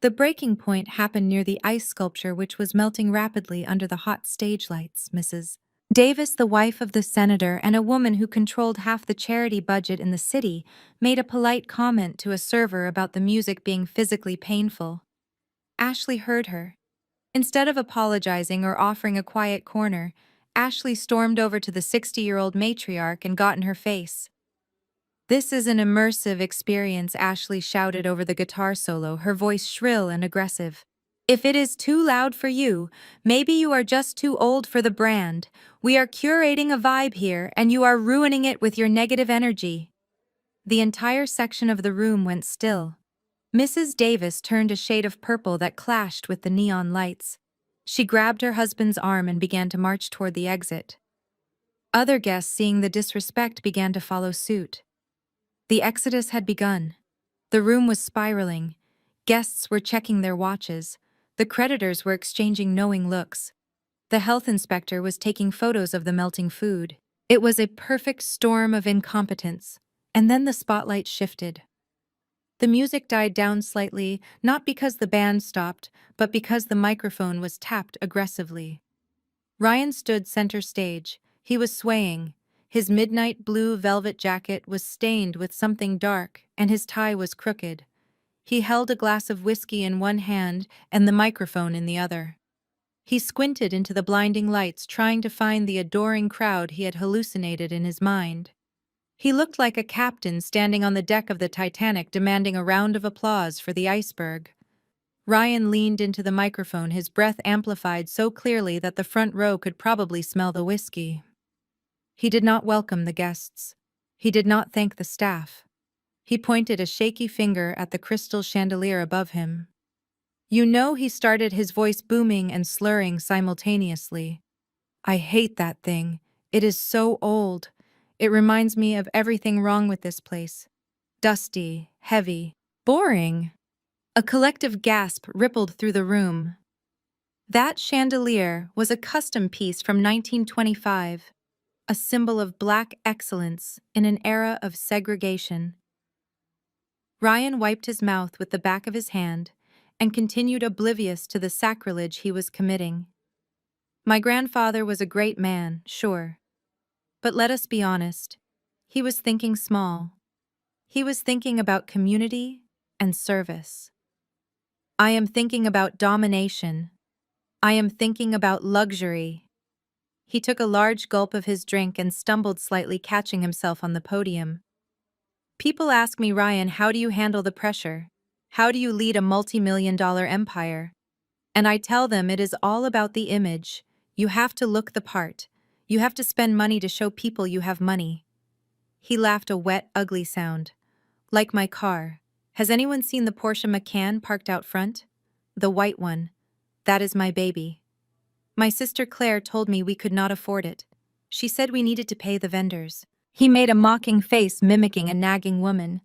The breaking point happened near the ice sculpture, which was melting rapidly under the hot stage lights. Mrs. Davis, the wife of the senator and a woman who controlled half the charity budget in the city, made a polite comment to a server about the music being physically painful. Ashley heard her. Instead of apologizing or offering a quiet corner, Ashley stormed over to the 60-year-old matriarch and got in her face. "This is an immersive experience," Ashley shouted over the guitar solo, her voice shrill and aggressive. "If it is too loud for you, maybe you are just too old for the brand. We are curating a vibe here, and you are ruining it with your negative energy." The entire section of the room went still. Mrs. Davis turned a shade of purple that clashed with the neon lights. She grabbed her husband's arm and began to march toward the exit. Other guests, seeing the disrespect, began to follow suit. The exodus had begun. The room was spiraling. Guests were checking their watches. The creditors were exchanging knowing looks. The health inspector was taking photos of the melting food. It was a perfect storm of incompetence. And then the spotlight shifted. The music died down slightly, not because the band stopped, but because the microphone was tapped aggressively. Ryan stood center stage. He was swaying. His midnight blue velvet jacket was stained with something dark, and his tie was crooked. He held a glass of whiskey in one hand and the microphone in the other. He squinted into the blinding lights, trying to find the adoring crowd he had hallucinated in his mind. He looked like a captain standing on the deck of the Titanic demanding a round of applause for the iceberg. Ryan leaned into the microphone, his breath amplified so clearly that the front row could probably smell the whiskey. He did not welcome the guests. He did not thank the staff. He pointed a shaky finger at the crystal chandelier above him. "You know," he started, his voice booming and slurring simultaneously. "I hate that thing. It is so old. It reminds me of everything wrong with this place. Dusty, heavy, boring. A collective gasp rippled through the room. That chandelier was a custom piece from 1925, a symbol of Black excellence in an era of segregation. Ryan wiped his mouth with the back of his hand and continued oblivious to the sacrilege he was committing. My grandfather was a great man, sure. But let us be honest, he was thinking small. He was thinking about community and service. I am thinking about domination. I am thinking about luxury. He took a large gulp of his drink and stumbled slightly, catching himself on the podium. People ask me, Ryan, how do you handle the pressure? How do you lead a multi-million-dollar empire? And I tell them it is all about the image. You have to look the part. You have to spend money to show people you have money. He laughed a wet, ugly sound. Like my car. Has anyone seen the Porsche Macan parked out front? The white one. That is my baby. My sister Claire told me we could not afford it. She said we needed to pay the vendors. He made a mocking face, mimicking a nagging woman.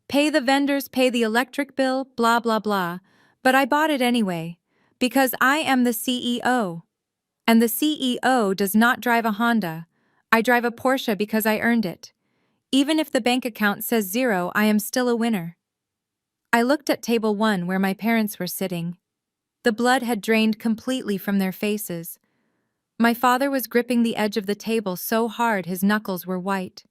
Pay the vendors, pay the electric bill, blah blah blah. But I bought it anyway, because I am the CEO. And the CEO does not drive a Honda. I drive a Porsche because I earned it. Even if the bank account says 0, I am still a winner. I looked at table 1 where my parents were sitting. The blood had drained completely from their faces. My father was gripping the edge of the table so hard his knuckles were white.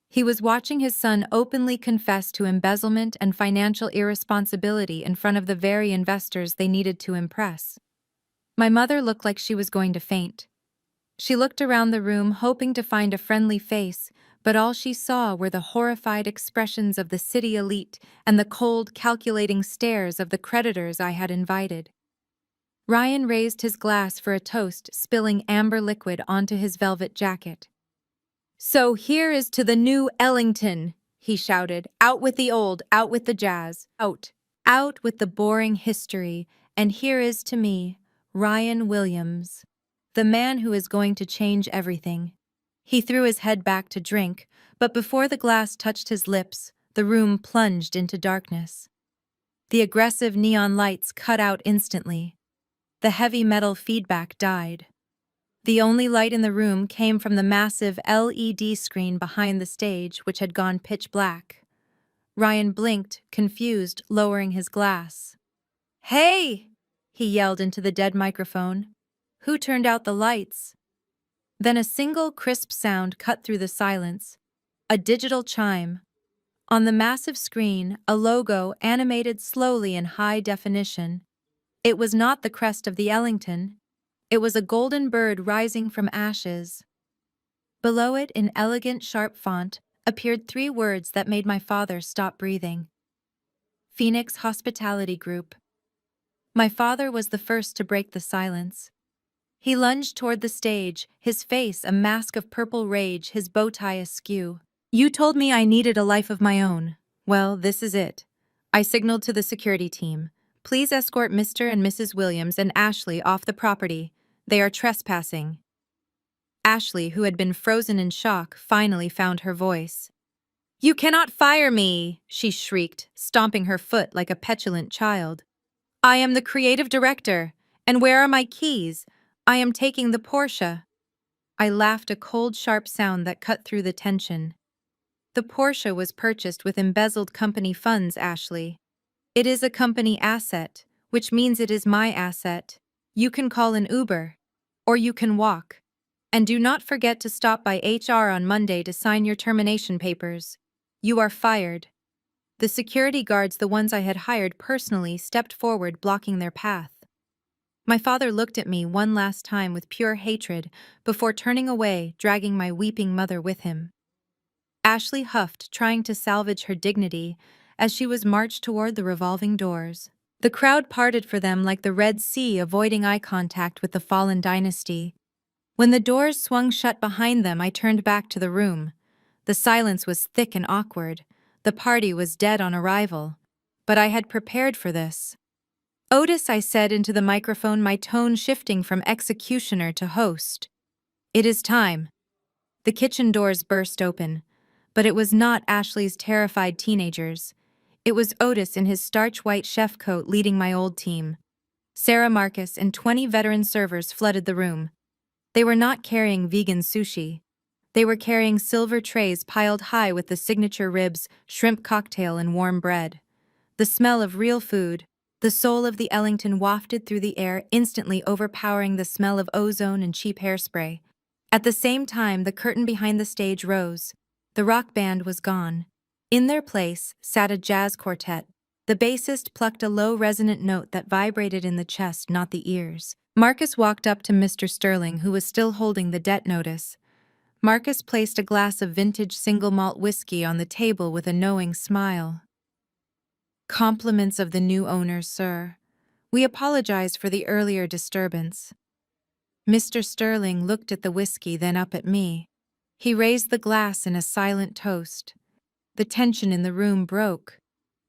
He was watching his son openly confess to embezzlement and financial irresponsibility in front of the very investors they needed to impress. My mother looked like she was going to faint. She looked around the room hoping to find a friendly face, but all she saw were the horrified expressions of the city elite and the cold, calculating stares of the creditors I had invited. Ryan raised his glass for a toast, spilling amber liquid onto his velvet jacket. So here is to the new Ellington, he shouted. Out with the old, out with the jazz, out with the boring history, and here is to me, Ryan Williams, the man who is going to change everything. He threw his head back to drink, but before the glass touched his lips, the room plunged into darkness. The aggressive neon lights cut out instantly. The heavy metal feedback died. The only light in the room came from the massive LED screen behind the stage, which had gone pitch black. Ryan blinked, confused, lowering his glass. "Hey!" he yelled into the dead microphone. "Who turned out the lights?" Then a single crisp sound cut through the silence. A digital chime. On the massive screen, a logo animated slowly in high definition. It was not the crest of the Ellington. It was a golden bird rising from ashes. Below it, in elegant, sharp font, appeared 3 words that made my father stop breathing. Phoenix Hospitality Group. My father was the first to break the silence. He lunged toward the stage, his face a mask of purple rage, his bow tie askew. "You told me I needed a life of my own. Well, this is it." I signaled to the security team. "Please escort Mr. and Mrs. Williams and Ashley off the property. They are trespassing." Ashley, who had been frozen in shock, finally found her voice. "You cannot fire me!" she shrieked, stomping her foot like a petulant child. "I am the creative director, and where are my keys? I am taking the Porsche." I laughed, a cold, sharp sound that cut through the tension. "The Porsche was purchased with embezzled company funds, Ashley. It is a company asset, which means it is my asset. You can call an Uber, or you can walk. And do not forget to stop by HR on Monday to sign your termination papers. You are fired." The security guards, the ones I had hired personally, stepped forward, blocking their path. My father looked at me one last time with pure hatred before turning away, dragging my weeping mother with him. Ashley huffed, trying to salvage her dignity, as she was marched toward the revolving doors. The crowd parted for them like the Red Sea, avoiding eye contact with the fallen dynasty. When the doors swung shut behind them, I turned back to the room. The silence was thick and awkward. The party was dead on arrival. But I had prepared for this. "Otis," I said into the microphone, my tone shifting from executioner to host. "It is time." The kitchen doors burst open, but it was not Ashley's terrified teenagers. It was Otis in his starch-white chef coat leading my old team. Sarah Marcus and 20 veteran servers flooded the room. They were not carrying vegan sushi. They were carrying silver trays piled high with the signature ribs, shrimp cocktail, and warm bread. The smell of real food, the soul of the Ellington wafted through the air, instantly overpowering the smell of ozone and cheap hairspray. At the same time, the curtain behind the stage rose. The rock band was gone. In their place sat a jazz quartet. The bassist plucked a low, resonant note that vibrated in the chest, not the ears. Marcus walked up to Mr. Sterling, who was still holding the debt notice. Marcus placed a glass of vintage single malt whiskey on the table with a knowing smile. "Compliments of the new owner, sir. We apologize for the earlier disturbance." Mr. Sterling looked at the whiskey, then up at me. He raised the glass in a silent toast. The tension in the room broke.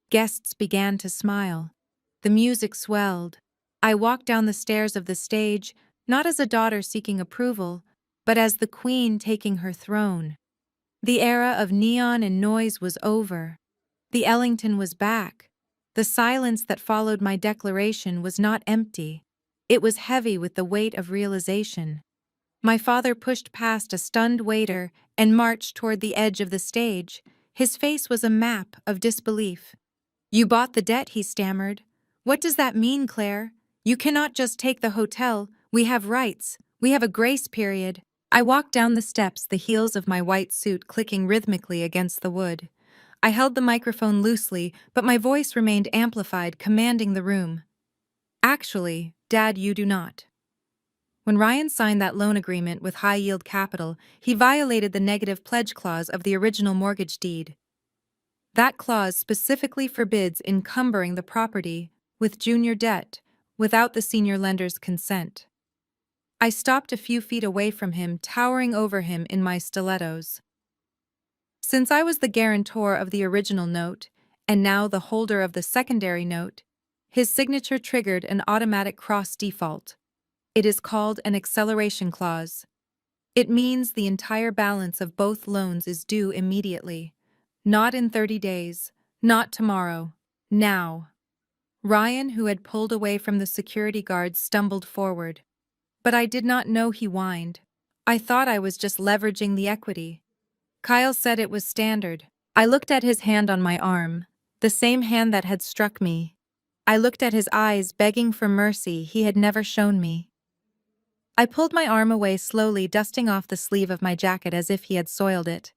Guests began to smile. The music swelled. I walked down the stairs of the stage, not as a daughter seeking approval, but as the queen taking her throne. The era of neon and noise was over. The Ellington was back. The silence that followed my declaration was not empty. It was heavy with the weight of realization. My father pushed past a stunned waiter and marched toward the edge of the stage. His face was a map of disbelief. "You bought the debt," he stammered. "What does that mean, Claire? You cannot just take the hotel. We have rights. We have a grace period." I walked down the steps, the heels of my white suit clicking rhythmically against the wood. I held the microphone loosely, but my voice remained amplified, commanding the room. "Actually, Dad, you do not. When Ryan signed that loan agreement with High Yield Capital, he violated the negative pledge clause of the original mortgage deed. That clause specifically forbids encumbering the property with junior debt without the senior lender's consent." I stopped a few feet away from him, towering over him in my stilettos. Since I was the guarantor of the original note, and now the holder of the secondary note, his signature triggered an automatic cross-default. It is called an acceleration clause. It means the entire balance of both loans is due immediately. Not in 30 days, not tomorrow, now. Ryan, who had pulled away from the security guard, stumbled forward. But I did not know he whined. I thought I was just leveraging the equity. Kyle said it was standard. I looked at his hand on my arm, the same hand that had struck me. I looked at his eyes, begging for mercy he had never shown me. I pulled my arm away slowly, dusting off the sleeve of my jacket as if he had soiled it.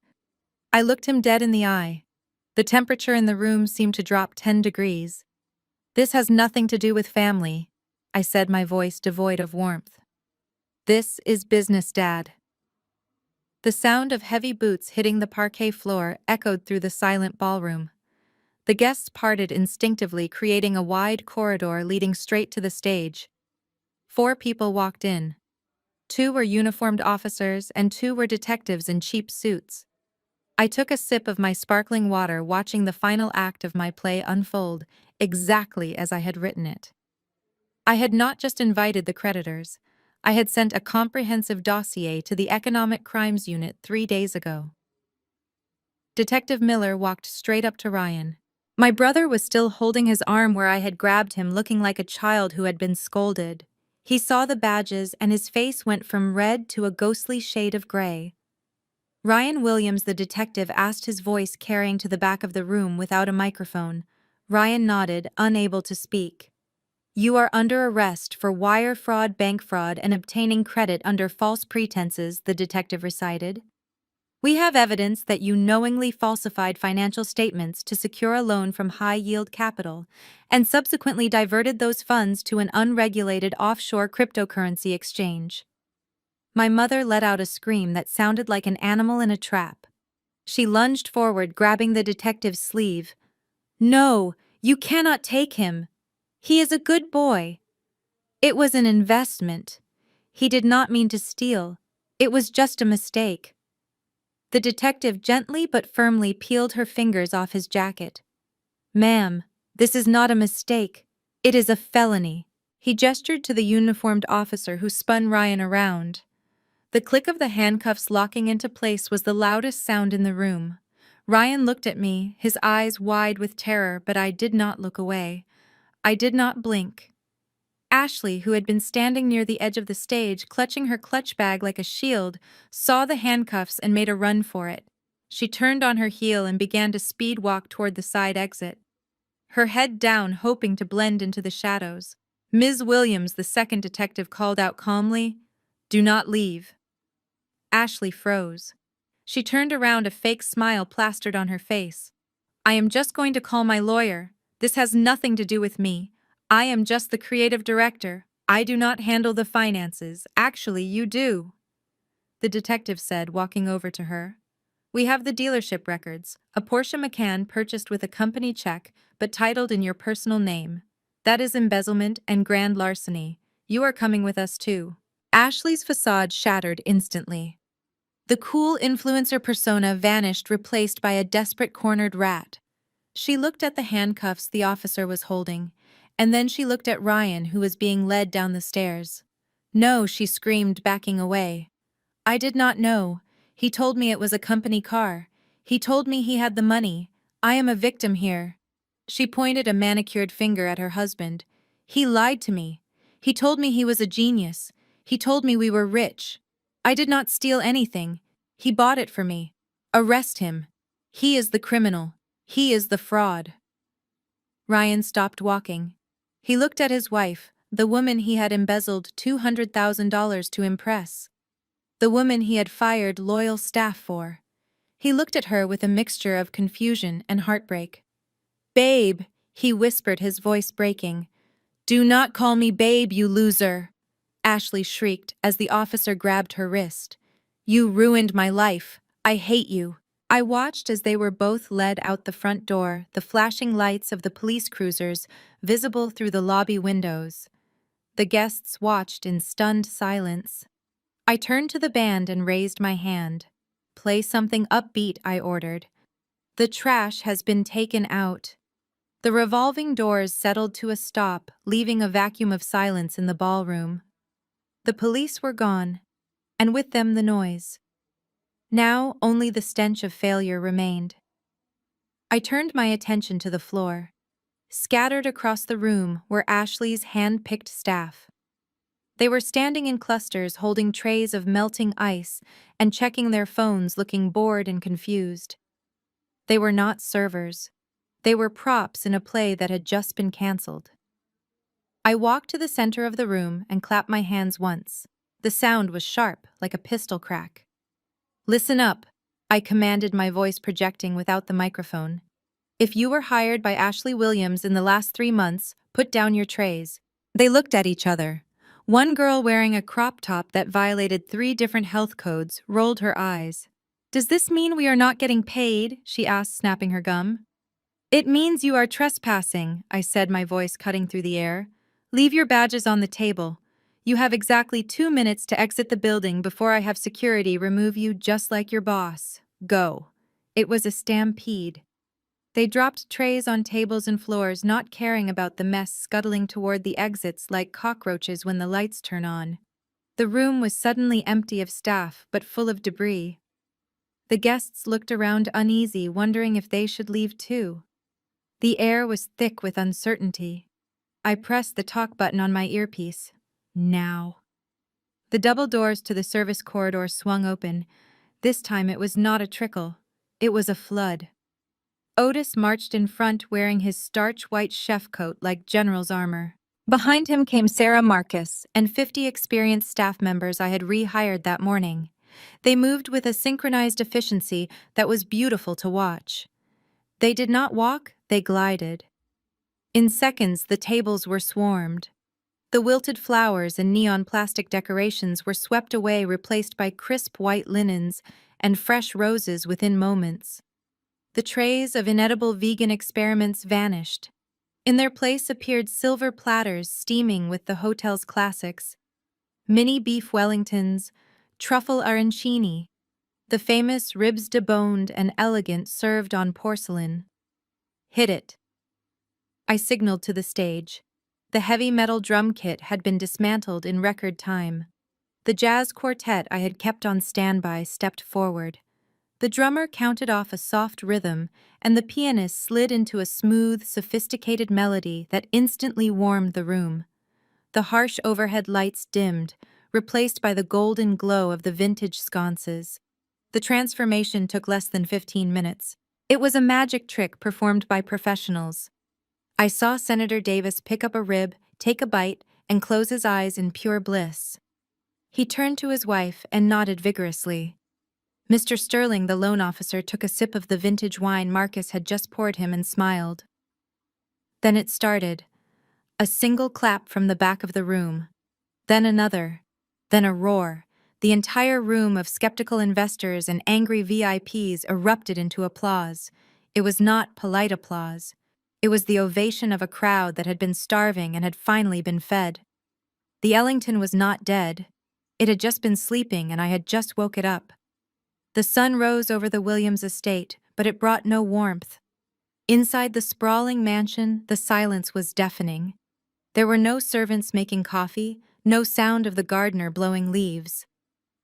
I looked him dead in the eye. The temperature in the room seemed to drop 10 degrees. "This has nothing to do with family," I said, my voice devoid of warmth. "This is business, Dad." The sound of heavy boots hitting the parquet floor echoed through the silent ballroom. The guests parted instinctively, creating a wide corridor leading straight to the stage. 4 people walked in. 2 were uniformed officers and 2 were detectives in cheap suits. I took a sip of my sparkling water, watching the final act of my play unfold, exactly as I had written it. I had not just invited the creditors. I had sent a comprehensive dossier to the Economic Crimes Unit 3 days ago. Detective Miller walked straight up to Ryan. My brother was still holding his arm where I had grabbed him, looking like a child who had been scolded. He saw the badges and his face went from red to a ghostly shade of gray. Ryan Williams, the detective, asked, his voice carrying to the back of the room without a microphone. Ryan nodded, unable to speak. "You are under arrest for wire fraud, bank fraud, and obtaining credit under false pretenses," the detective recited. "We have evidence that you knowingly falsified financial statements to secure a loan from High Yield Capital and subsequently diverted those funds to an unregulated offshore cryptocurrency exchange." My mother let out a scream that sounded like an animal in a trap. She lunged forward, grabbing the detective's sleeve. "No, you cannot take him. He is a good boy. It was an investment. He did not mean to steal. It was just a mistake." The detective gently but firmly peeled her fingers off his jacket. "Ma'am, this is not a mistake. It is a felony." He gestured to the uniformed officer who spun Ryan around. The click of the handcuffs locking into place was the loudest sound in the room. Ryan looked at me, his eyes wide with terror, but I did not look away. I did not blink. Ashley, who had been standing near the edge of the stage, clutching her clutch bag like a shield, saw the handcuffs and made a run for it. She turned on her heel and began to speed walk toward the side exit, her head down, hoping to blend into the shadows. Ms. Williams, the second detective, called out calmly, "Do not leave." Ashley froze. She turned around, a fake smile plastered on her face. "I am just going to call my lawyer. This has nothing to do with me. I am just the creative director. I do not handle the finances. Actually, you do," the detective said, walking over to her. "We have the dealership records. A Porsche Macan purchased with a company check, but titled in your personal name. That is embezzlement and grand larceny. You are coming with us too." Ashley's facade shattered instantly. The cool influencer persona vanished, replaced by a desperate cornered rat. She looked at the handcuffs the officer was holding, and then she looked at Ryan, who was being led down the stairs. "No," she screamed, backing away. "I did not know. He told me it was a company car. He told me he had the money. I am a victim here." She pointed a manicured finger at her husband. "He lied to me. He told me he was a genius. He told me we were rich. I did not steal anything. He bought it for me. Arrest him. He is the criminal. He is the fraud." Ryan stopped walking. He looked at his wife, the woman he had embezzled $200,000 to impress. The woman he had fired loyal staff for. He looked at her with a mixture of confusion and heartbreak. "Babe," he whispered, his voice breaking. "Do not call me babe, you loser," Ashley shrieked as the officer grabbed her wrist. "You ruined my life. I hate you." I watched as they were both led out the front door, the flashing lights of the police cruisers visible through the lobby windows. The guests watched in stunned silence. I turned to the band and raised my hand. "Play something upbeat," I ordered. "The trash has been taken out." The revolving doors settled to a stop, leaving a vacuum of silence in the ballroom. The police were gone, and with them the noise. Now only the stench of failure remained. I turned my attention to the floor. Scattered across the room were Ashley's hand-picked staff. They were standing in clusters, holding trays of melting ice and checking their phones, looking bored and confused. They were not servers. They were props in a play that had just been canceled. I walked to the center of the room and clapped my hands once. The sound was sharp, like a pistol crack. "Listen up," I commanded, my voice projecting without the microphone. "If you were hired by Ashley Williams in the last 3 months, put down your trays." They looked at each other. One girl, wearing a crop top that violated 3 different health codes, rolled her eyes. "Does this mean we are not getting paid?" she asked, snapping her gum. "It means you are trespassing," I said, my voice cutting through the air. "Leave your badges on the table. You have exactly 2 minutes to exit the building before I have security remove you just like your boss. Go." It was a stampede. They dropped trays on tables and floors, not caring about the mess, scuttling toward the exits like cockroaches when the lights turn on. The room was suddenly empty of staff, but full of debris. The guests looked around uneasy, wondering if they should leave too. The air was thick with uncertainty. I pressed the talk button on my earpiece. Now. The double doors to the service corridor swung open. This time it was not a trickle. It was a flood. Otis marched in front, wearing his starch-white chef coat like general's armor. Behind him came Sarah Marcus and 50 experienced staff members I had rehired that morning. They moved with a synchronized efficiency that was beautiful to watch. They did not walk, they glided. In seconds, the tables were swarmed. The wilted flowers and neon plastic decorations were swept away, replaced by crisp white linens and fresh roses within moments. The trays of inedible vegan experiments vanished. In their place appeared silver platters steaming with the hotel's classics: mini beef Wellingtons, truffle arancini, the famous ribs de boned and elegant served on porcelain. "Hit it," I signaled to the stage. The heavy metal drum kit had been dismantled in record time. The jazz quartet I had kept on standby stepped forward. The drummer counted off a soft rhythm, and the pianist slid into a smooth, sophisticated melody that instantly warmed the room. The harsh overhead lights dimmed, replaced by the golden glow of the vintage sconces. The transformation took less than 15 minutes. It was a magic trick performed by professionals. I saw Senator Davis pick up a rib, take a bite, and close his eyes in pure bliss. He turned to his wife and nodded vigorously. Mr. Sterling, the loan officer, took a sip of the vintage wine Marcus had just poured him and smiled. Then it started. A single clap from the back of the room. Then another. Then a roar. The entire room of skeptical investors and angry VIPs erupted into applause. It was not polite applause. It was the ovation of a crowd that had been starving and had finally been fed. The Ellington was not dead. It had just been sleeping, and I had just woke it up. The sun rose over the Williams estate, but it brought no warmth. Inside the sprawling mansion, the silence was deafening. There were no servants making coffee, no sound of the gardener blowing leaves.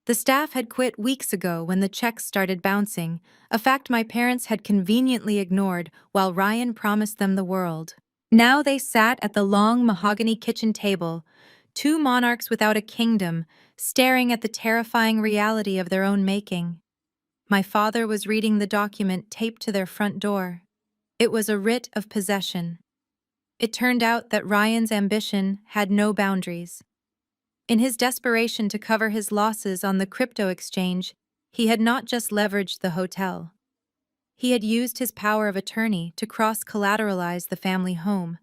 The staff had quit weeks ago when the checks started bouncing, a fact my parents had conveniently ignored while Ryan promised them the world. Now they sat at the long mahogany kitchen table, two monarchs without a kingdom, staring at the terrifying reality of their own making. My father was reading the document taped to their front door. It was a writ of possession. It turned out that Ryan's ambition had no boundaries. In his desperation to cover his losses on the crypto exchange, he had not just leveraged the hotel. He had used his power of attorney to cross-collateralize the family home.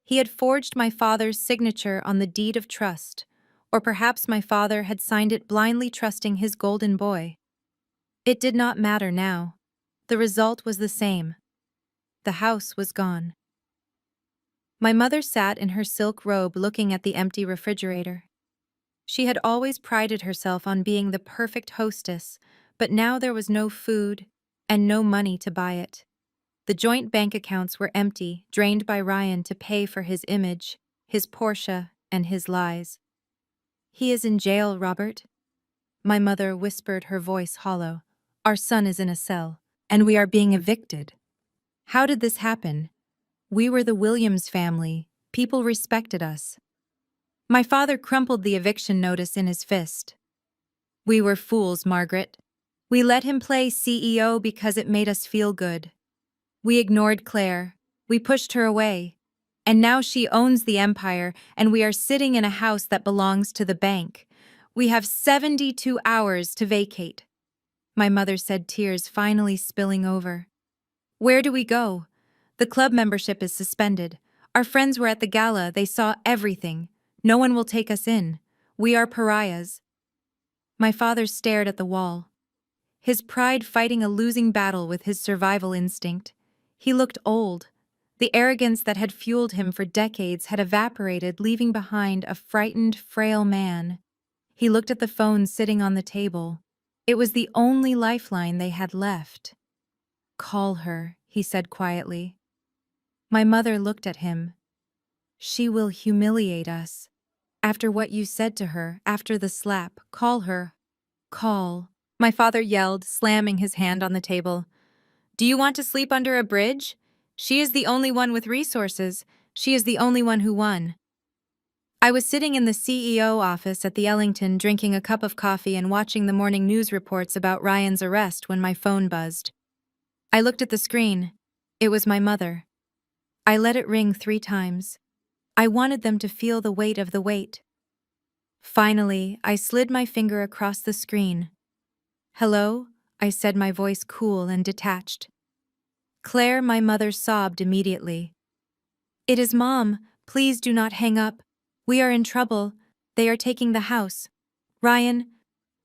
He had forged my father's signature on the deed of trust, or perhaps my father had signed it blindly trusting his golden boy. It did not matter now. The result was the same. The house was gone. My mother sat in her silk robe looking at the empty refrigerator. She had always prided herself on being the perfect hostess, but now there was no food and no money to buy it. The joint bank accounts were empty, drained by Ryan to pay for his image, his Porsche, and his lies. "He is in jail, Robert," my mother whispered, her voice hollow. "Our son is in a cell, and we are being evicted." How did this happen? We were the Williams family. People respected us. My father crumpled the eviction notice in his fist. "We were fools, Margaret. We let him play CEO because it made us feel good. We ignored Claire. We pushed her away. And now she owns the empire, and we are sitting in a house that belongs to the bank. We have 72 hours to vacate," my mother said, tears finally spilling over. "Where do we go? The club membership is suspended. Our friends were at the gala. They saw everything. No one will take us in. We are pariahs." My father stared at the wall, his pride fighting a losing battle with his survival instinct. He looked old. The arrogance that had fueled him for decades had evaporated, leaving behind a frightened, frail man. He looked at the phone sitting on the table. It was the only lifeline they had left. "Call her," he said quietly. My mother looked at him. "She will humiliate us. After what you said to her, after the slap, call her. Call," my father yelled, slamming his hand on the table. "Do you want to sleep under a bridge? She is the only one with resources. She is the only one who won." I was sitting in the CEO office at the Ellington drinking a cup of coffee and watching the morning news reports about Ryan's arrest when my phone buzzed. I looked at the screen. It was my mother. I let it ring 3 times. I wanted them to feel the weight of the wait. Finally, I slid my finger across the screen. "Hello?" I said, my voice cool and detached. "Claire," my mother sobbed immediately. "It is Mom. Please do not hang up. We are in trouble. They are taking the house. Ryan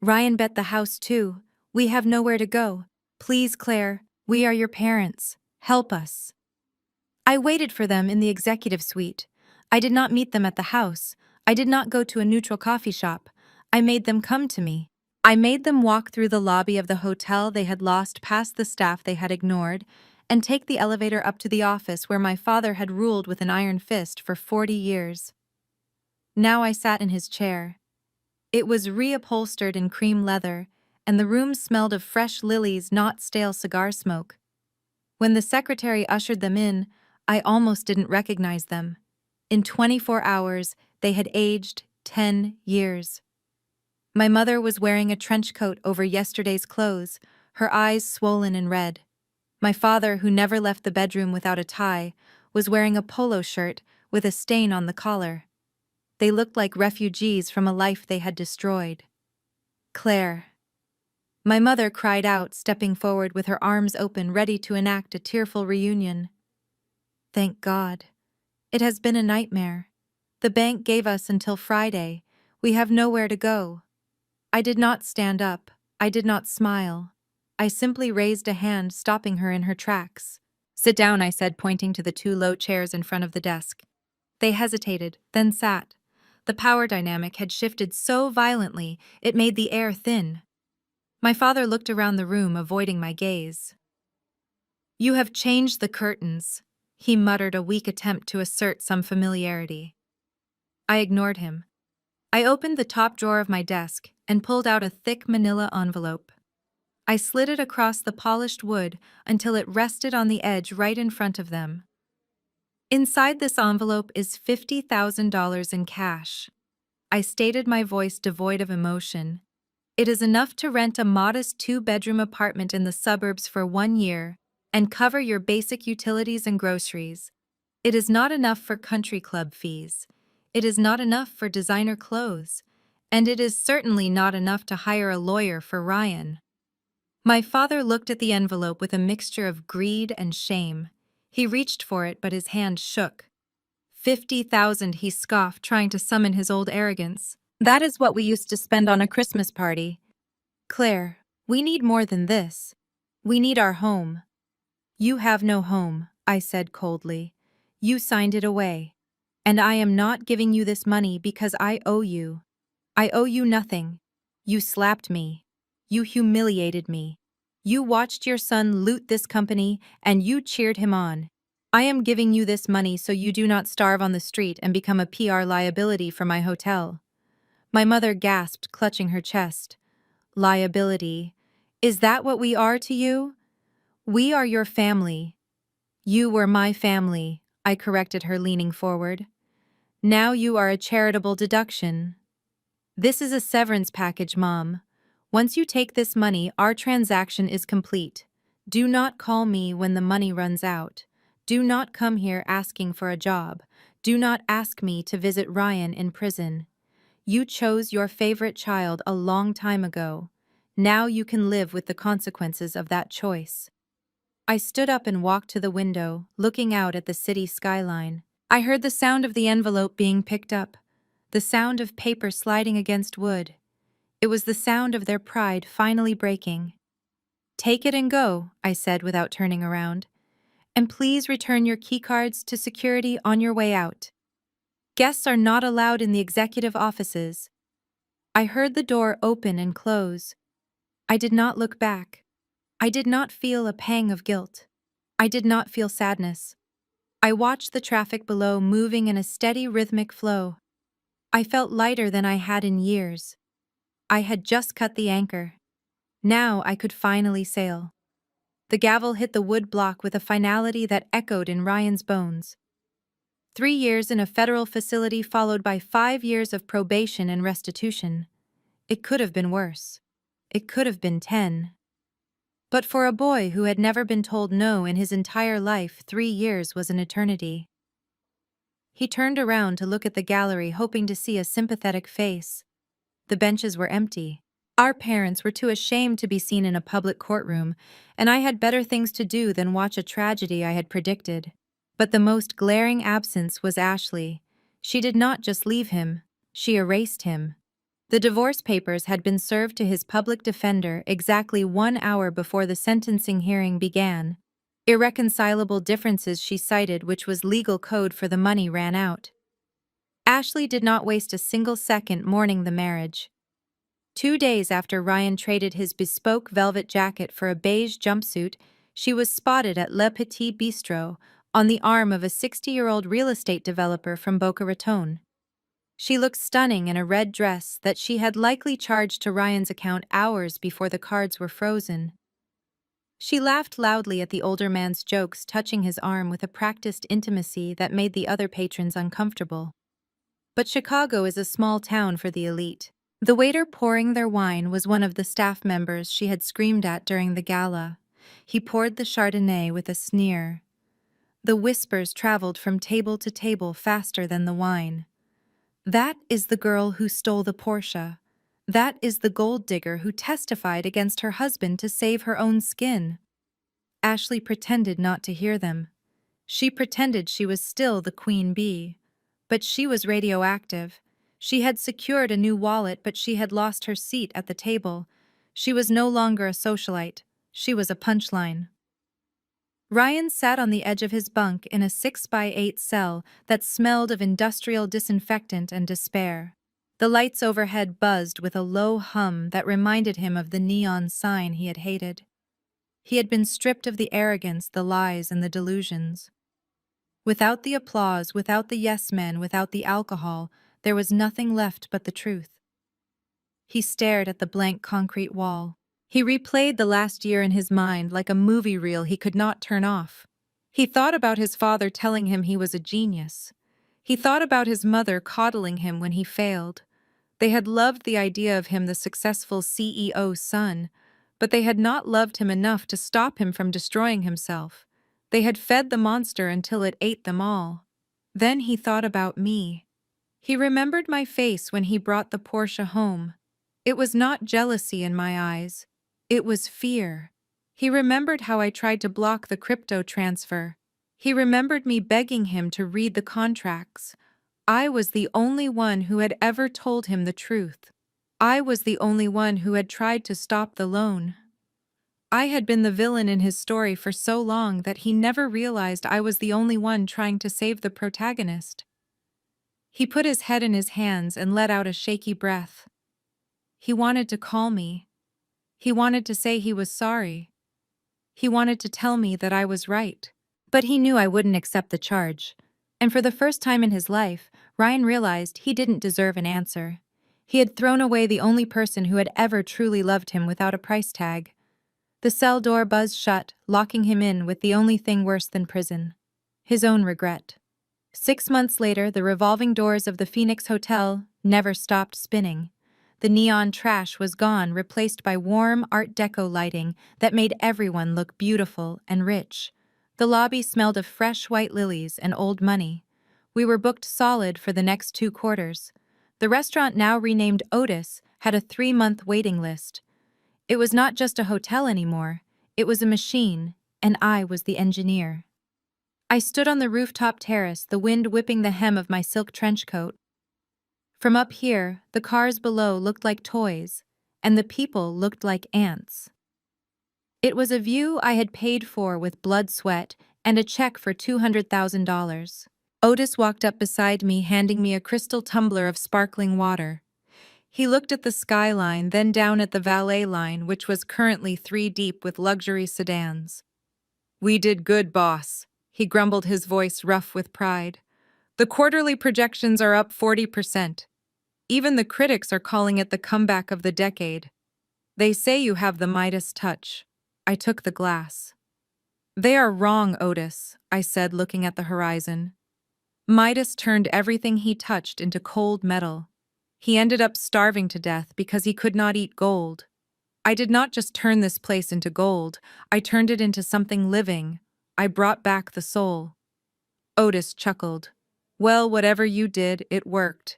bet the house too. We have nowhere to go. Please, Claire, we are your parents. Help us." I waited for them in the executive suite. I did not meet them at the house. I did not go to a neutral coffee shop. I made them come to me. I made them walk through the lobby of the hotel they had lost past the staff they had ignored, and take the elevator up to the office where my father had ruled with an iron fist for 40 years. Now I sat in his chair. It was reupholstered in cream leather, and the room smelled of fresh lilies, not stale cigar smoke. When the secretary ushered them in, I almost didn't recognize them. In 24 hours, they had aged 10 years. My mother was wearing a trench coat over yesterday's clothes, her eyes swollen and red. My father, who never left the bedroom without a tie, was wearing a polo shirt with a stain on the collar. They looked like refugees from a life they had destroyed. Claire. My mother cried out, stepping forward with her arms open, ready to enact a tearful reunion. Thank God. It has been a nightmare. The bank gave us until Friday. We have nowhere to go. I did not stand up. I did not smile. I simply raised a hand, stopping her in her tracks. Sit down, I said, pointing to the two low chairs in front of the desk. They hesitated, then sat. The power dynamic had shifted so violently it made the air thin. My father looked around the room, avoiding my gaze. You have changed the curtains, he muttered, a weak attempt to assert some familiarity. I ignored him. I opened the top drawer of my desk and pulled out a thick manila envelope. I slid it across the polished wood until it rested on the edge right in front of them. Inside this envelope is $50,000 in cash. I stated, my voice devoid of emotion. It is enough to rent a modest 2-bedroom apartment in the suburbs for 1 year and cover your basic utilities and groceries. It is not enough for country club fees. It is not enough for designer clothes. And it is certainly not enough to hire a lawyer for Ryan. My father looked at the envelope with a mixture of greed and shame. He reached for it, but his hand shook. 50,000, he scoffed, trying to summon his old arrogance. That is what we used to spend on a Christmas party. Claire, we need more than this. We need our home. You have no home, I said coldly. You signed it away. And I am not giving you this money because I owe you. I owe you nothing. You slapped me. You humiliated me. You watched your son loot this company and you cheered him on. I am giving you this money so you do not starve on the street and become a PR liability for my hotel. My mother gasped, clutching her chest. Liability? Is that what we are to you? We are your family. You were my family, I corrected her, leaning forward. Now you are a charitable deduction. This is a severance package, Mom. Once you take this money, our transaction is complete. Do not call me when the money runs out. Do not come here asking for a job. Do not ask me to visit Ryan in prison. You chose your favorite child a long time ago. Now you can live with the consequences of that choice. I stood up and walked to the window, looking out at the city skyline. I heard the sound of the envelope being picked up, the sound of paper sliding against wood. It was the sound of their pride finally breaking. Take it and go, I said without turning around. And please return your keycards to security on your way out. Guests are not allowed in the executive offices. I heard the door open and close. I did not look back. I did not feel a pang of guilt. I did not feel sadness. I watched the traffic below moving in a steady rhythmic flow. I felt lighter than I had in years. I had just cut the anchor. Now I could finally sail. The gavel hit the wood block with a finality that echoed in Ryan's bones. 3 years in a federal facility followed by 5 years of probation and restitution. It could have been worse. It could have been 10. But for a boy who had never been told no in his entire life, 3 years was an eternity. He turned around to look at the gallery, hoping to see a sympathetic face. The benches were empty. Our parents were too ashamed to be seen in a public courtroom, and I had better things to do than watch a tragedy I had predicted. But the most glaring absence was Ashley. She did not just leave him, she erased him. The divorce papers had been served to his public defender exactly 1 hour before the sentencing hearing began. Irreconcilable differences she cited, which was legal code for the money, ran out. Ashley did not waste a single second mourning the marriage. 2 days after Ryan traded his bespoke velvet jacket for a beige jumpsuit, she was spotted at Le Petit Bistrot on the arm of a 60-year-old real estate developer from Boca Raton. She looked stunning in a red dress that she had likely charged to Ryan's account hours before the cards were frozen. She laughed loudly at the older man's jokes, touching his arm with a practiced intimacy that made the other patrons uncomfortable. But Chicago is a small town for the elite. The waiter pouring their wine was one of the staff members she had screamed at during the gala. He poured the Chardonnay with a sneer. The whispers traveled from table to table faster than the wine. That is the girl who stole the Porsche. That is the gold digger who testified against her husband to save her own skin. Ashley pretended not to hear them. She pretended she was still the queen bee. But she was radioactive. She had secured a new wallet, but she had lost her seat at the table. She was no longer a socialite. She was a punchline. Ryan sat on the edge of his bunk in a 6x8 cell that smelled of industrial disinfectant and despair. The lights overhead buzzed with a low hum that reminded him of the neon sign he had hated. He had been stripped of the arrogance, the lies, and the delusions. Without the applause, without the yes men, without the alcohol, there was nothing left but the truth. He stared at the blank concrete wall. He replayed the last year in his mind like a movie reel he could not turn off. He thought about his father telling him he was a genius. He thought about his mother coddling him when he failed. They had loved the idea of him the successful CEO's son, but they had not loved him enough to stop him from destroying himself. They had fed the monster until it ate them all. Then he thought about me. He remembered my face when he brought the Porsche home. It was not jealousy in my eyes. It was fear. He remembered how I tried to block the crypto transfer. He remembered me begging him to read the contracts. I was the only one who had ever told him the truth. I was the only one who had tried to stop the loan. I had been the villain in his story for so long that he never realized I was the only one trying to save the protagonist. He put his head in his hands and let out a shaky breath. He wanted to call me. He wanted to say he was sorry. He wanted to tell me that I was right. But he knew I wouldn't accept the charge. And for the first time in his life, Ryan realized he didn't deserve an answer. He had thrown away the only person who had ever truly loved him without a price tag. The cell door buzzed shut, locking him in with the only thing worse than prison: his own regret. 6 months later, the revolving doors of the Phoenix Hotel never stopped spinning. The neon trash was gone, replaced by warm Art Deco lighting that made everyone look beautiful and rich. The lobby smelled of fresh white lilies and old money. We were booked solid for the next 2 quarters. The restaurant, now renamed Otis, had a 3-month waiting list. It was not just a hotel anymore. It was a machine, and I was the engineer. I stood on the rooftop terrace, the wind whipping the hem of my silk trench coat. From up here, the cars below looked like toys, and the people looked like ants. It was a view I had paid for with blood, sweat, and a check for $200,000. Otis walked up beside me, handing me a crystal tumbler of sparkling water. He looked at the skyline, then down at the valet line, which was currently 3 deep with luxury sedans. "We did good, boss," he grumbled, his voice rough with pride. "The quarterly projections are up 40%. Even the critics are calling it the comeback of the decade. They say you have the Midas touch." I took the glass. "They are wrong, Otis," I said, looking at the horizon. Midas turned everything he touched into cold metal. He ended up starving to death because he could not eat gold. I did not just turn this place into gold, I turned it into something living. I brought back the soul. Otis chuckled. "Well, whatever you did, it worked.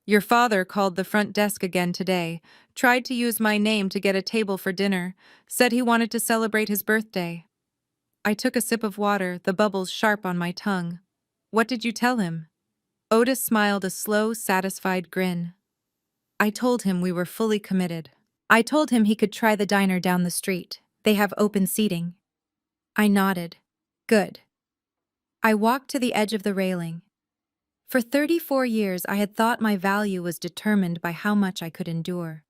Your father called the front desk again today, tried to use my name to get a table for dinner, said he wanted to celebrate his birthday." I took a sip of water, the bubbles sharp on my tongue. "What did you tell him?" Otis smiled, a slow, satisfied grin. "I told him we were fully committed. I told him he could try the diner down the street. They have open seating." I nodded. "Good." I walked to the edge of the railing. For 34 years, I had thought my value was determined by how much I could endure.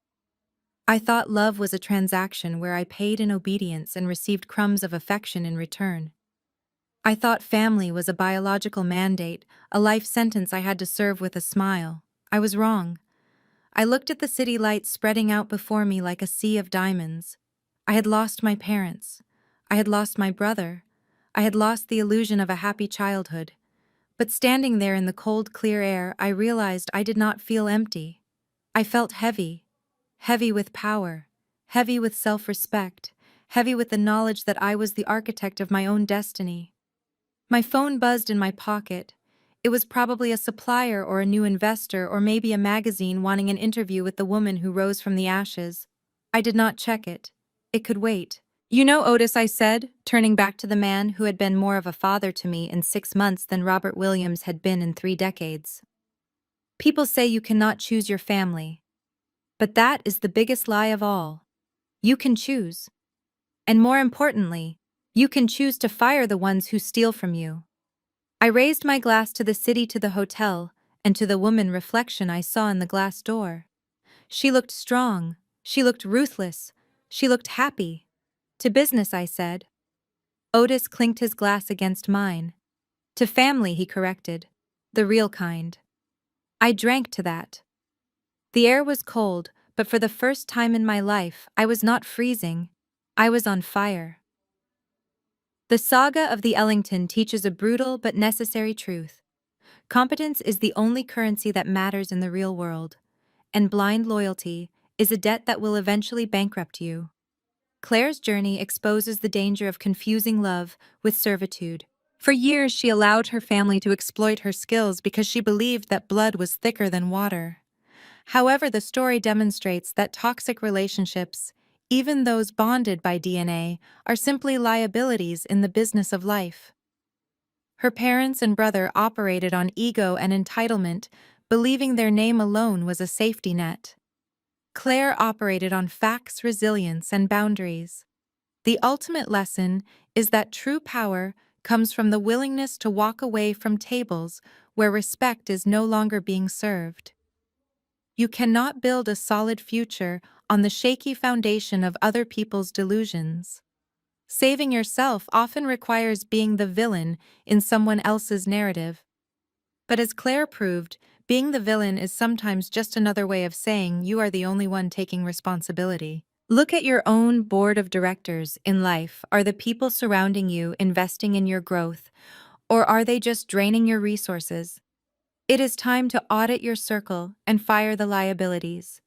I thought love was a transaction where I paid in obedience and received crumbs of affection in return. I thought family was a biological mandate, a life sentence I had to serve with a smile. I was wrong. I looked at the city lights spreading out before me like a sea of diamonds. I had lost my parents. I had lost my brother. I had lost the illusion of a happy childhood. But standing there in the cold, clear air, I realized I did not feel empty. I felt heavy. Heavy with power. Heavy with self-respect. Heavy with the knowledge that I was the architect of my own destiny. My phone buzzed in my pocket. It was probably a supplier or a new investor or maybe a magazine wanting an interview with the woman who rose from the ashes. I did not check it. It could wait. "You know, Otis," I said, turning back to the man who had been more of a father to me in 6 months than Robert Williams had been in 3 decades. "People say you cannot choose your family. But that is the biggest lie of all. You can choose. And more importantly, you can choose to fire the ones who steal from you." I raised my glass to the city, to the hotel, and to the woman reflection I saw in the glass door. She looked strong. She looked ruthless. She looked happy. "To business," I said. Otis clinked his glass against mine. "To family," he corrected. "The real kind." I drank to that. The air was cold, but for the first time in my life, I was not freezing. I was on fire. The saga of the Ellington teaches a brutal but necessary truth. Competence is the only currency that matters in the real world, and blind loyalty is a debt that will eventually bankrupt you. Claire's journey exposes the danger of confusing love with servitude. For years, she allowed her family to exploit her skills because she believed that blood was thicker than water. However, the story demonstrates that toxic relationships, even those bonded by DNA, are simply liabilities in the business of life. Her parents and brother operated on ego and entitlement, believing their name alone was a safety net. Claire operated on facts, resilience, and boundaries. The ultimate lesson is that true power comes from the willingness to walk away from tables where respect is no longer being served. You cannot build a solid future on the shaky foundation of other people's delusions. Saving yourself often requires being the villain in someone else's narrative. But as Claire proved, being the villain is sometimes just another way of saying you are the only one taking responsibility. Look at your own board of directors in life. Are the people surrounding you investing in your growth, or are they just draining your resources? It is time to audit your circle and fire the liabilities.